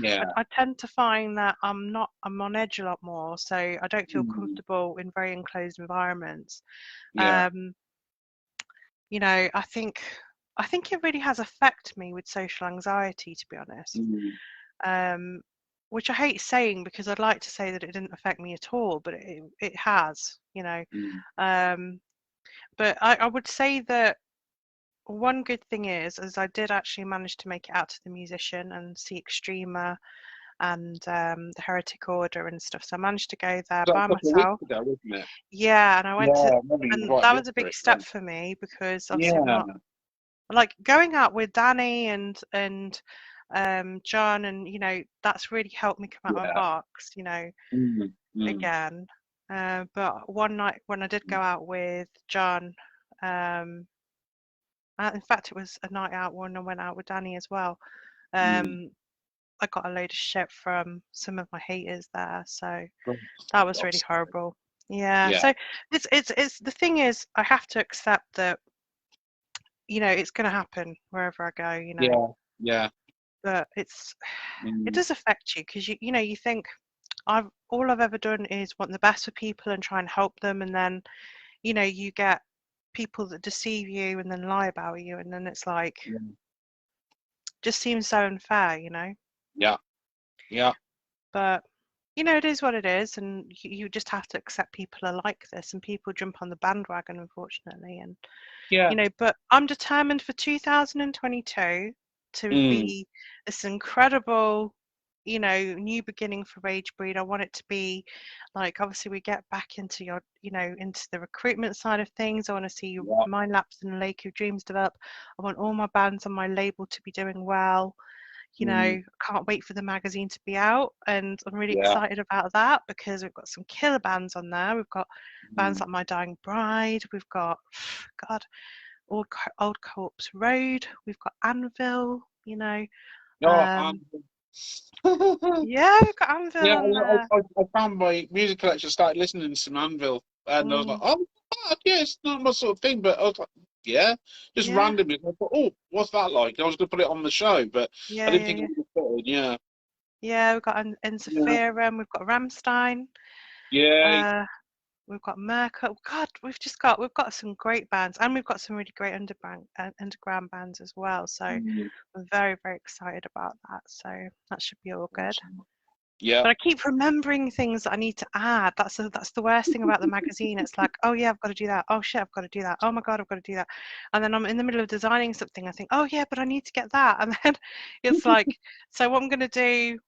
yeah. I tend to find that I'm on edge a lot more, so I don't feel Mm, comfortable in very enclosed environments. yeah. Um, you know, I think it really has affected me with social anxiety, to be honest. Which I hate saying because I'd like to say that it didn't affect me at all, but it has, you know. But I would say that one good thing is I did actually manage to make it out to the Musician and see Extrema and the Heretic Order and stuff. So I managed to go there Was that by a couple of weeks myself. ago, wasn't it? Yeah, and I went Yeah, to, I remember you and invited that me was a for big it. step for me because obviously I'm Yeah. not like going out with Danny and John, and you know that's really helped me come out of my box, you know, again. But one night when I did go out with John, in fact it was a night out when I went out with Danny as well. I got a load of shit from some of my haters there, so that was really horrible. Yeah. So it's the thing is I have to accept that, you know, it's going to happen wherever I go, you know. Yeah. But it does affect you because you know you think all I've ever done is want the best for people and try and help them, and then you know you get people that deceive you and then lie about you, and then it's like just seems so unfair, you know. Yeah. But you know, it is what it is, and you just have to accept people are like this, and people jump on the bandwagon, unfortunately. And you know, but I'm determined for 2022 to be this incredible, you know, new beginning for Ragebreed. I want it to be like, obviously we get back into your, you know, into the recruitment side of things. I want to see Mind Lapse and Lake of Dreams develop. I want all my bands on my label to be doing well. You know, I can't wait for the magazine to be out, and I'm really excited about that because we've got some killer bands on there. We've got bands like My Dying Bride, we've got Old Corpse Road, we've got Anvil, you know. Yeah, we've got Anvil on there. I found my music collection, started listening to some Anvil, and I was like, oh, yeah, it's not my sort of thing, but I was like, just randomly. I thought, oh, what's that like? And I was going to put it on the show, but I didn't think it would be fitted, Yeah, we've got Enzeferum, we've got Rammstein. We've got Merkel. God, we've got some great bands, and we've got some really great underground bands as well. So I'm very, very excited about that. So that should be all good. Yeah. But I keep remembering things that I need to add. That's the worst thing about the magazine. It's like, oh yeah, I've got to do that. Oh shit, I've got to do that. Oh my god, I've got to do that. And then I'm in the middle of designing something. I think, oh yeah, but I need to get that. And then it's like, so what I'm going to do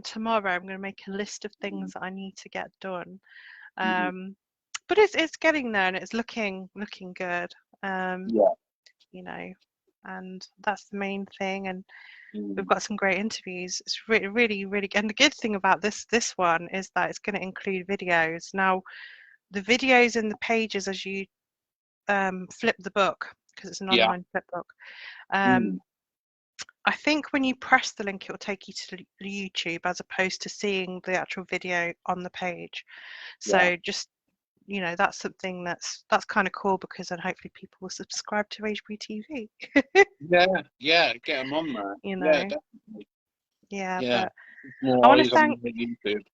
tomorrow, I'm going to make a list of things that I need to get done. But it's getting there, and it's looking good. You know, and that's the main thing. And we've got some great interviews. It's really good. And the good thing about this one is that it's going to include videos. Now, the videos in the pages as you flip the book, because it's an online flip book. I think when you press the link, it will take you to YouTube as opposed to seeing the actual video on the page. So just, you know, that's something that's kind of cool, because then hopefully people will subscribe to Ragebreed TV. Get them on there. You know. Yeah, definitely. But more I want eyes to thank on YouTube.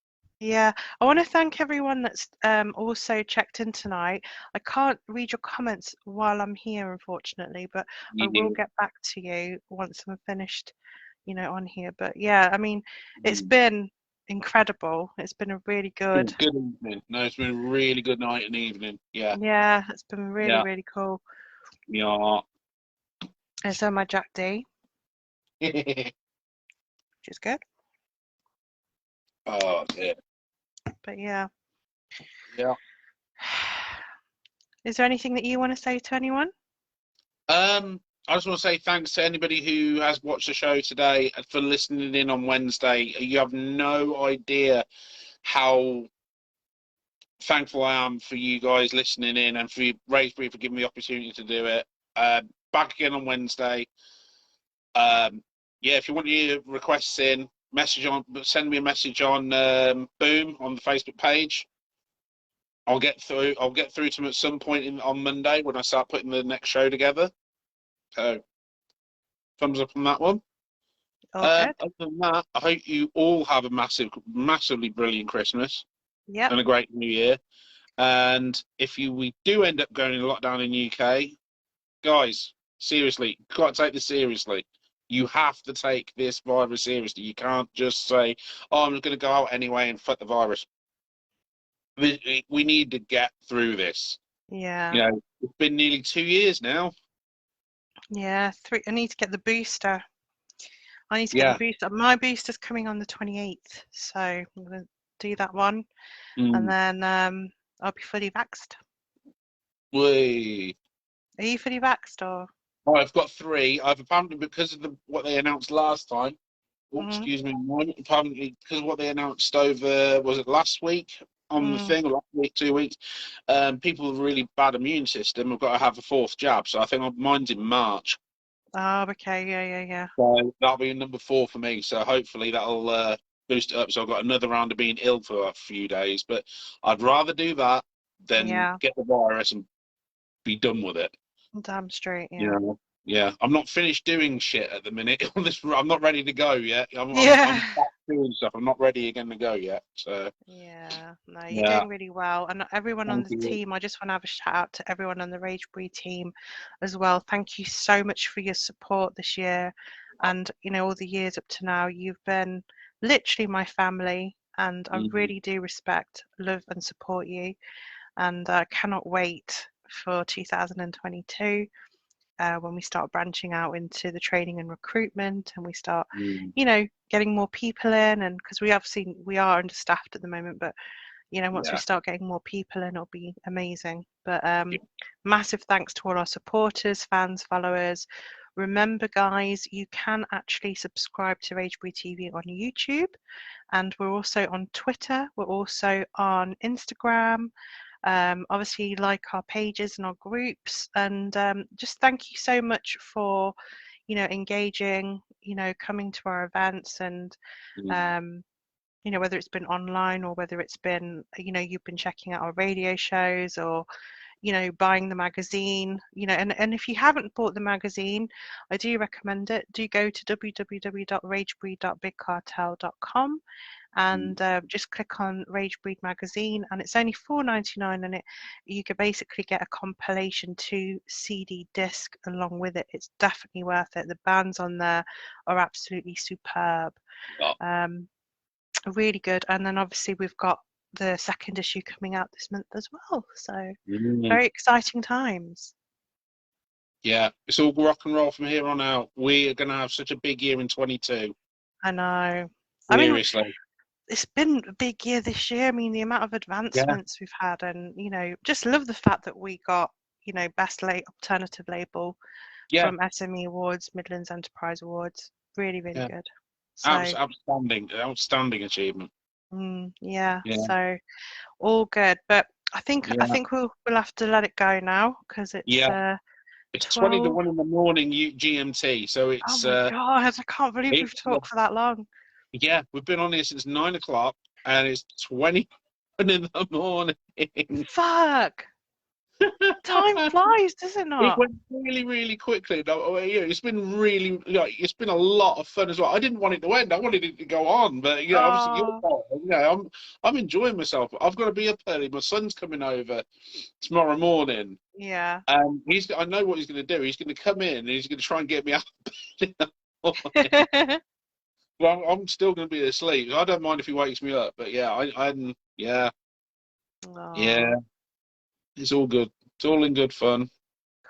I want to thank everyone that's also checked in tonight. I can't read your comments while I'm here, unfortunately, but I will get back to you once I'm finished, you know, on here. But yeah, I mean, it's been incredible. It's been a really good evening. No, it's been a really good night and evening. Yeah, it's been really cool. Yeah. And so my Jack D, which is good. Oh yeah. But yeah. Is there anything that you want to say to anyone? I just want to say thanks to anybody who has watched the show today for listening in on Wednesday. You have no idea how thankful I am for you guys listening in, and for Ragebreed for giving me the opportunity to do it. Back again on Wednesday. If you want your requests in, send me a message on Boom on the Facebook page. I'll get through to them at some point on Monday when I start putting the next show together. So, thumbs up on that one. Other than that, I hope you all have a massively brilliant Christmas. And a great New Year. And if we do end up going in lockdown in UK, guys, seriously, got to take this seriously. You have to take this virus seriously. You can't just say, "Oh, I'm going to go out anyway and fight the virus." We need to get through this. Yeah. You know, it's been nearly 2 years now. Yeah. I need to get the booster. I need to get Yeah. the booster. My booster's coming on the 28th, so I'm going to do that one, and then I'll be fully vaxxed. Whey. Are you fully vaxxed or? I've got 3. I've apparently, because of what they announced last time. Oh, excuse me. Apparently, because of what they announced over, was it last week on the thing, or last week, 2 weeks? People with a really bad immune system have got to have a 4th jab. So I think mine's in March. Oh, okay. Yeah. So that'll be number 4 for me. So hopefully that'll boost it up. So I've got another round of being ill for a few days. But I'd rather do that than get the virus and be done with it. Damn straight, yeah. Yeah. I'm not finished doing shit at the minute. I'm not ready to go yet. I'm back doing stuff. I'm not ready again to go yet. So yeah, no, you're doing really well, and everyone on the team. I just want to have a shout out to everyone on the Ragebreed team as well. Thank you so much for your support this year, and all the years up to now. You've been literally my family, and I really do respect, love, and support you. And I cannot wait for 2022. When we start branching out into the training and recruitment, and we start, getting more people in, and because we are understaffed at the moment, but once we start getting more people in, it'll be amazing. But massive thanks to all our supporters, fans, followers. Remember, guys, you can actually subscribe to Ragebreed TV on YouTube, and we're also on Twitter. We're also on Instagram. Obviously, like our pages and our groups, and just thank you so much for engaging, coming to our events, and whether it's been online or whether it's been you've been checking out our radio shows, or buying the magazine, and if you haven't bought the magazine, I do recommend it. Do go to www.ragebreed.bigcartel.com and just click on Ragebreed magazine, and it's only $4.99, and you could basically get a compilation 2 CD disc along with it. It's definitely worth it. The bands on there are absolutely superb. Really good. And then obviously we've got the 2nd issue coming out this month as well, so very exciting times. Yeah, it's all rock and roll from here on out. We are going to have such a big year in 22. I know. Seriously. I mean, it's been a big year this year. I mean, the amount of advancements we've had, and just love the fact that we got best alternative label from SME Awards, Midlands Enterprise Awards. Really good. So, outstanding achievement. So all good. But I think we'll have to let it go now, because it's it's 20 to 1 in the morning GMT. So it's oh my god, I can't believe we've talked for that long. Yeah, we've been on here since 9 o'clock, and it's 20 in the morning. Fuck. Time flies, does it not? It went really, really quickly. It's been really, it's been a lot of fun as well. I didn't want it to end. I wanted it to go on, but obviously your fault. I'm enjoying myself. I've got to be up early. My son's coming over tomorrow morning. Yeah. I know what he's going to do. He's going to come in and he's going to try and get me out of bed. Well, I'm still going to be asleep. I don't mind if he wakes me up, but yeah, it's all good. It's all in good fun.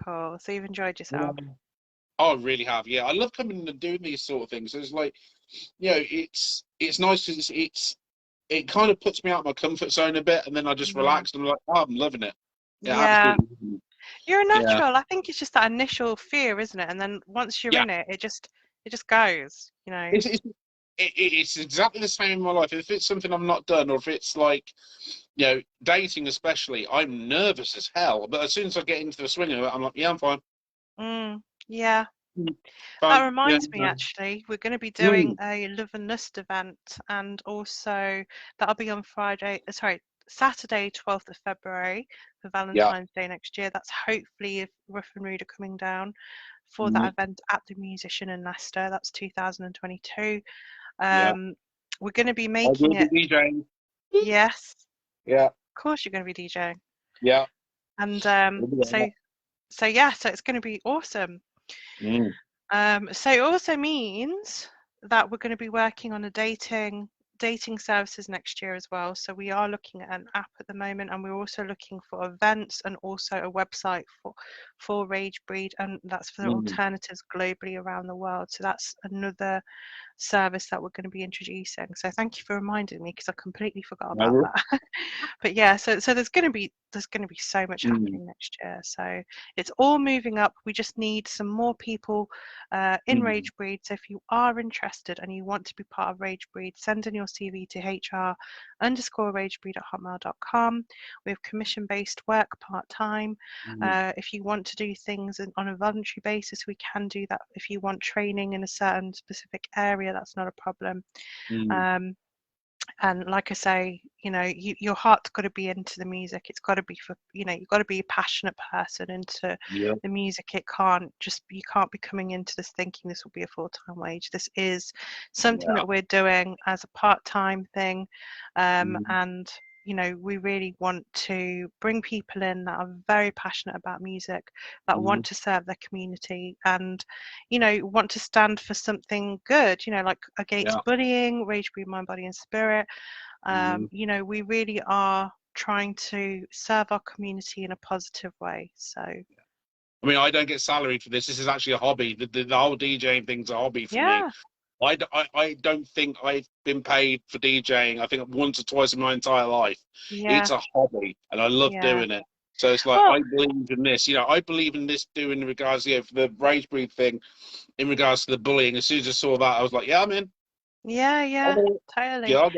Cool. So you've enjoyed yourself? I really have. Yeah, I love coming and doing these sort of things. It's like, it's nice because it kind of puts me out of my comfort zone a bit, and then I just relax and I'm like, oh, I'm loving it. Yeah. You're a natural. I think it's just that initial fear, isn't it? And then once you're in it, it just goes. It's exactly the same in my life. If it's something I've not done, or if it's like, dating especially, I'm nervous as hell. But as soon as I get into the swing of it, I'm like, yeah, I'm fine. Yeah. That reminds me, actually, we're going to be doing a Love and Lust event, and also that'll be on Saturday, 12th of February for Valentine's Day next year. That's hopefully if Rough and Rude are coming down for that event at the Musician in Leicester. That's 2022. We're going to be making it. DJing. Yes. Yeah. Of course, you're going to be DJing. Yeah. And so So yeah, so it's going to be awesome. So it also means that we're going to be working on a dating services next year as well. So we are looking at an app at the moment, and we're also looking for events and also a website for Ragebreed, and that's for alternatives globally around the world. So that's another service that we're going to be introducing. So thank you for reminding me, because I completely forgot about that. But yeah, so there's going to be so much happening next year. So it's all moving up. We just need some more people in Ragebreed. So if you are interested and you want to be part of Ragebreed, send in your CV to hr_ragebreed@hotmail.com. We have commission-based work part-time. If you want to do things on a voluntary basis, we can do that. If you want training in a certain specific area, that's not a problem. And like I say, you know, your heart's got to be into the music. It's got to be for, you know, you've got to be a passionate person into the music. You can't be coming into this thinking this will be a full-time wage. This is something that we're doing as a part-time thing. And you know, we really want to bring people in that are very passionate about music, that want to serve their community, and, you know, want to stand for something good, you know, like against bullying, Ragebreed Mind, Body and Spirit. You know, we really are trying to serve our community in a positive way. So, I mean, I don't get salaried for this. This is actually a hobby. The whole DJing thing's a hobby for me. I don't think I've been paid for DJing. I think once or twice in my entire life. It's a hobby, and I love doing it. So it's like, I believe in this. You know, I believe in this too in regards, you know, for the Ragebreed thing, in regards to the bullying. As soon as I saw that, I was like, yeah, I'm in. Yeah, totally. Yeah,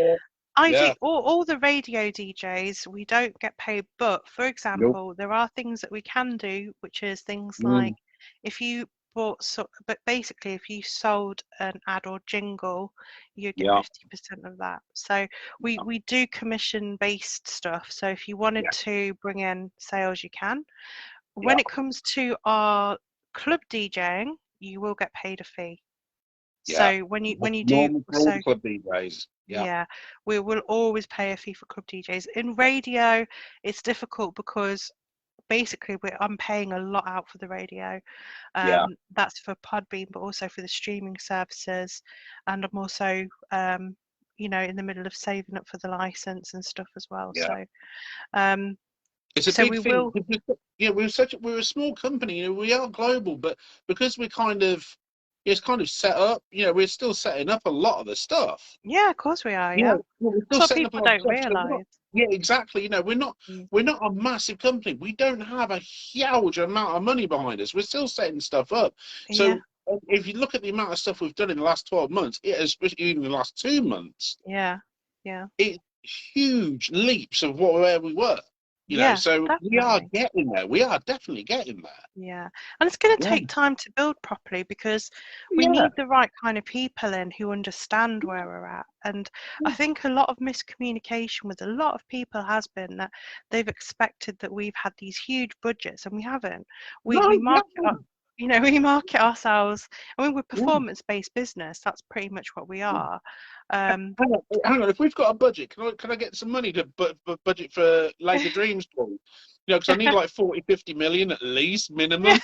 I do. All the radio DJs, we don't get paid, but for example, there are things that we can do, which is things like if you bought, but basically if you sold an ad or jingle, you get 50% of that. So we do commission based stuff. So if you wanted to bring in sales, you can. When it comes to our club DJing, you will get paid a fee. So when you do club DJs, we will always pay a fee for club DJs. In radio, it's difficult because basically I'm paying a lot out for the radio. That's for Podbean, but also for the streaming services, and I'm also you know, in the middle of saving up for the license and stuff as well. So it's a big thing. We're a small company. You know, we are global, but because we're kind of, it's kind of set up. You know, we're still setting up a lot of the stuff. Yeah, of course we are. Yeah, we're still that's what setting people up a lot don't of stuff. realise. Yeah, exactly. You know, we're not a massive company. We don't have a huge amount of money behind us. We're still setting stuff up. So if you look at the amount of stuff we've done in the last 12 months, especially even the last 2 months, it's huge leaps of where we were. You know, so definitely. We are getting there. We are definitely getting there. Yeah, and it's going to take time to build properly, because we need the right kind of people in who understand where we're at. And I think a lot of miscommunication with a lot of people has been that they've expected that we've had these huge budgets, and we haven't. We market, you know, we market ourselves. I mean, we're performance-based business. That's pretty much what we are. Hang on. If we've got a budget, can I get some money to budget for Labour Dreams, please? You know, because I need like 40-50 million at least minimum.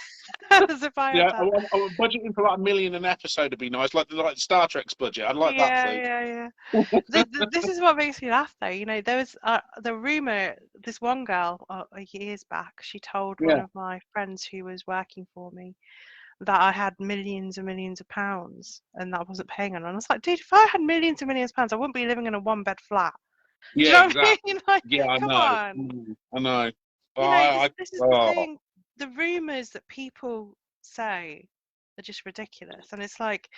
I'm budgeting for like $1 million an episode would be nice, like the Star Trek's budget. I'd like that, please. This is what makes me laugh, though. You know, there was the rumor. This one girl years back, she told one of my friends who was working for me that I had millions and millions of pounds and that I wasn't paying her. And I was like, dude, if I had millions and millions of pounds, I wouldn't be living in a 1-bed flat. Yeah, do you know exactly. What I mean? Like, I come know. on. I know. You know, this is the thing. The rumours that people say are just ridiculous. And it's like,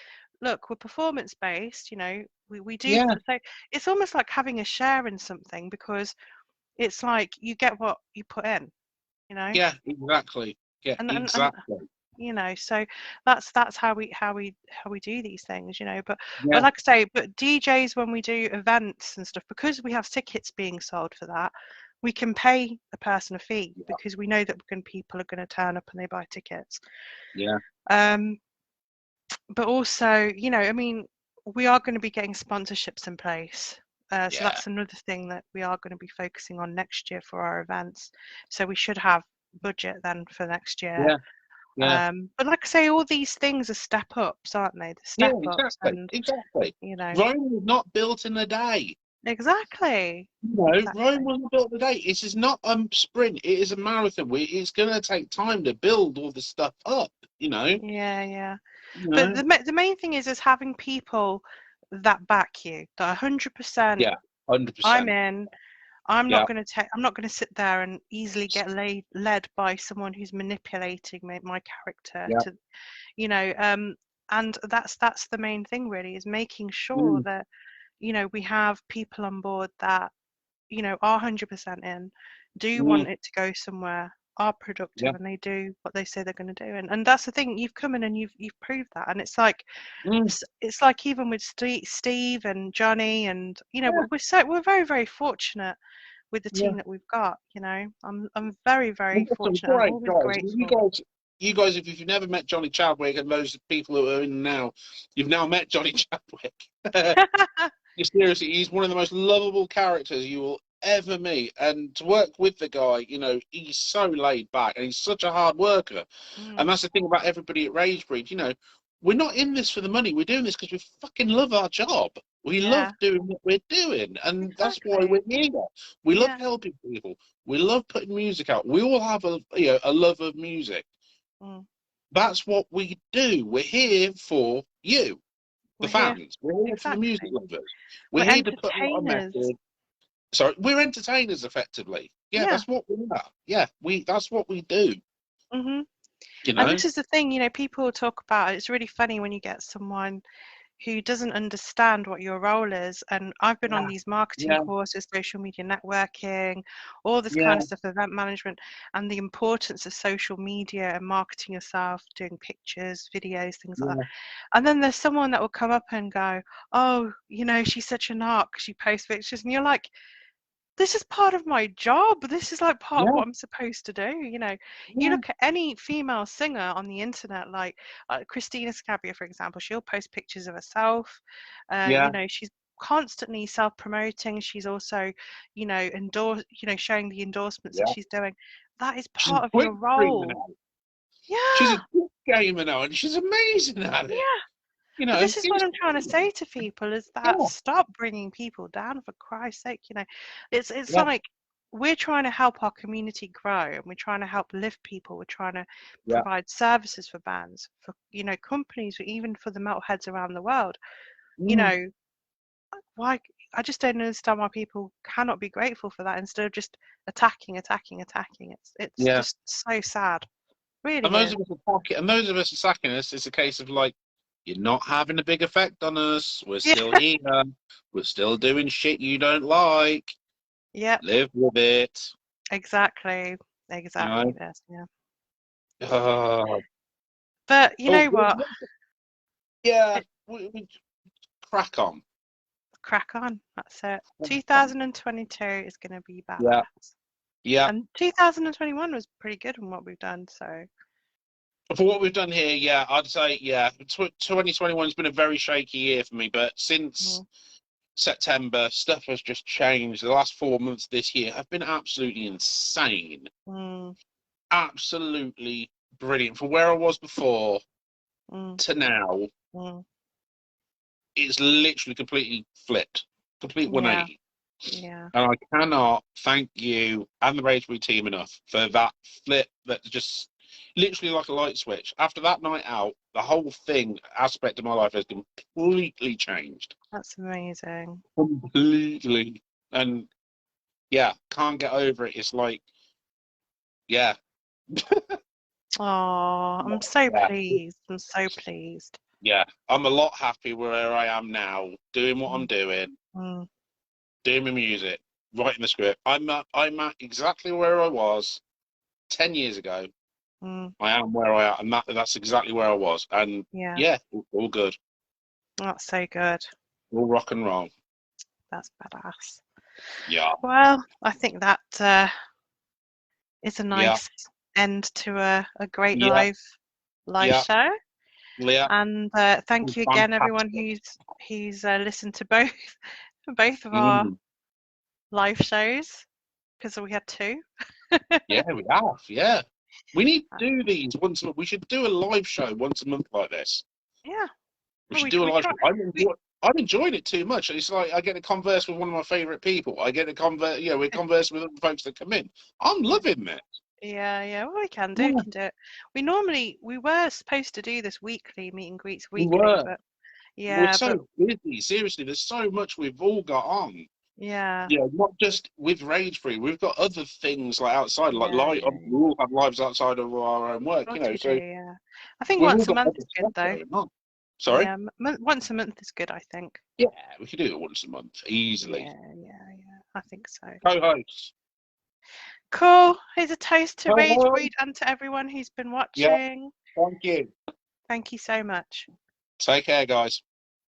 look, we're performance-based, you know, we do. So it's almost like having a share in something, because it's like you get what you put in, you know? Yeah, exactly. Yeah, exactly. You know, so that's how we do these things, you know. But like I say, but DJs, when we do events and stuff, because we have tickets being sold for that, we can pay a person a fee because we know that people are going to turn up and they buy tickets. But also, you know, I mean, we are going to be getting sponsorships in place. So that's another thing that we are going to be focusing on next year for our events. So we should have budget then for next year. Yeah. Yeah. But like I say, all these things are step ups, aren't they? The Yeah, step ups, exactly. and Exactly. you know, Rome was not built in a day. exactly. No, Exactly. Rome wasn't built in a day. This is not a sprint. It is a marathon. It's going to take time to build all this stuff up. Yeah. You But know? the main thing is having people that back you, that 100%. Yeah, 100%. I'm in. I'm Yeah. not going to sit there and easily get led by someone who's manipulating my character Yeah. to, you know, and that's the main thing really, is making sure that, you know, we have people on board that, you know, are 100% in, do want it to go somewhere, are productive, Yeah. and they do what they say they're going to do. And that's the thing, you've come in and you've proved that. And it's like it's like even with Steve and Johnny, and you know, we're very, very fortunate with the team that we've got. You know, I'm very, very fortunate. I'm always grateful. You guys, if you've never met Johnny Chadwick, and those people who are in now, you've now met Johnny Chadwick. Seriously, he's one of the most lovable characters you will ever meet. And to work with the guy, you know, he's so laid back and he's such a hard worker. And that's the thing about everybody at Ragebreed, you know, we're not in this for the money. We're doing this because we fucking love our job. We love doing what we're doing. And that's why we're here. We love helping people. We love putting music out. We all have a love of music. That's what we do. We're here for you, the fans. We're here for the music lovers. We're here to put out a message. Sorry, we're entertainers, effectively. Yeah, that's what we are. Yeah, that's what we do. You know? And this is the thing, you know, people talk about, it's really funny when you get someone who doesn't understand what your role is. And I've been on these marketing courses, social media networking, all this kind of stuff, event management, and the importance of social media and marketing yourself, doing pictures, videos, things like that. And then there's someone that will come up and go, oh, you know, she's such a narc, she posts pictures. And you're like, this is part of my job. This is like part of what I'm supposed to do. You know, you look at any female singer on the internet, like Christina Scabia, for example, she'll post pictures of herself. You know, she's constantly self-promoting. She's also, you know, showing the endorsements that she's doing. That is part of your role. Yeah. She's a good gamer now, and she's amazing at it. Yeah. You know, but this is what I'm trying to say to people, is that stop bringing people down, for Christ's sake. You know, it's like we're trying to help our community grow, and we're trying to help lift people. We're trying to provide services for bands, for, you know, companies, even for the metalheads around the world. You know, why? I just don't understand why people cannot be grateful for that instead of just attacking. It's just so sad. Really. And those of us attacking us, it's a case of like, you're not having a big effect on us. We're still here. We're still doing shit you don't like. Yeah. Live with it. Exactly. Exactly. You know? This. But you know what? Yeah. We crack on. Crack on. That's it. 2022 is going to be badass. Yeah. And 2021 was pretty good in what we've done. So. For what we've done here, I'd say, 2021 has been a very shaky year for me, but since September, stuff has just changed. The last 4 months this year have been absolutely insane. Absolutely brilliant. From where I was before to now, it's literally completely flipped. Complete 180. Yeah. And I cannot thank you and the Ragebreed team enough for that flip that just... literally like a light switch. After that night out, the whole aspect of my life has completely changed. That's amazing. Completely. And can't get over it. It's like, Oh, I'm so pleased. I'm so pleased. Yeah, I'm a lot happier where I am now, doing what I'm doing, doing my music, writing the script. I'm at exactly where I was 10 years ago. I am where I am, and that's exactly where I was. And all good. That's so good. All rock and roll. That's badass. Yeah. Well, I think that is a nice end to a great live show. Yeah. And thank you again, everyone who's listened to both of our live shows, because we had two. Yeah, we have. Yeah, we need to do these once a month. We should do a live show once a month like this. Yeah. We Well, should do a live try. show. I'm enjoying it too much. It's like I get to converse with one of my favourite people. I get to converse. You know, we're conversing with other folks that come in. I'm loving it. Yeah. Well, we can do. We can do it. We were supposed to do this weekly meet and greets weekly, but we're so busy. Seriously, there's so much we've all got on. Yeah. Yeah, not just with Ragebreed. We've got other things like outside, like live. We all have lives outside of our own work, you know. So yeah. I think we've once all a got month other is good, stuff though. going on. Sorry. Yeah, once a month is good, I think. Yeah, we could do it once a month easily. Yeah. I think so. Co-hosts. Cool. Here's a toast to Ragebreed and to everyone who's been watching. Yeah. Thank you. Thank you so much. Take care, guys.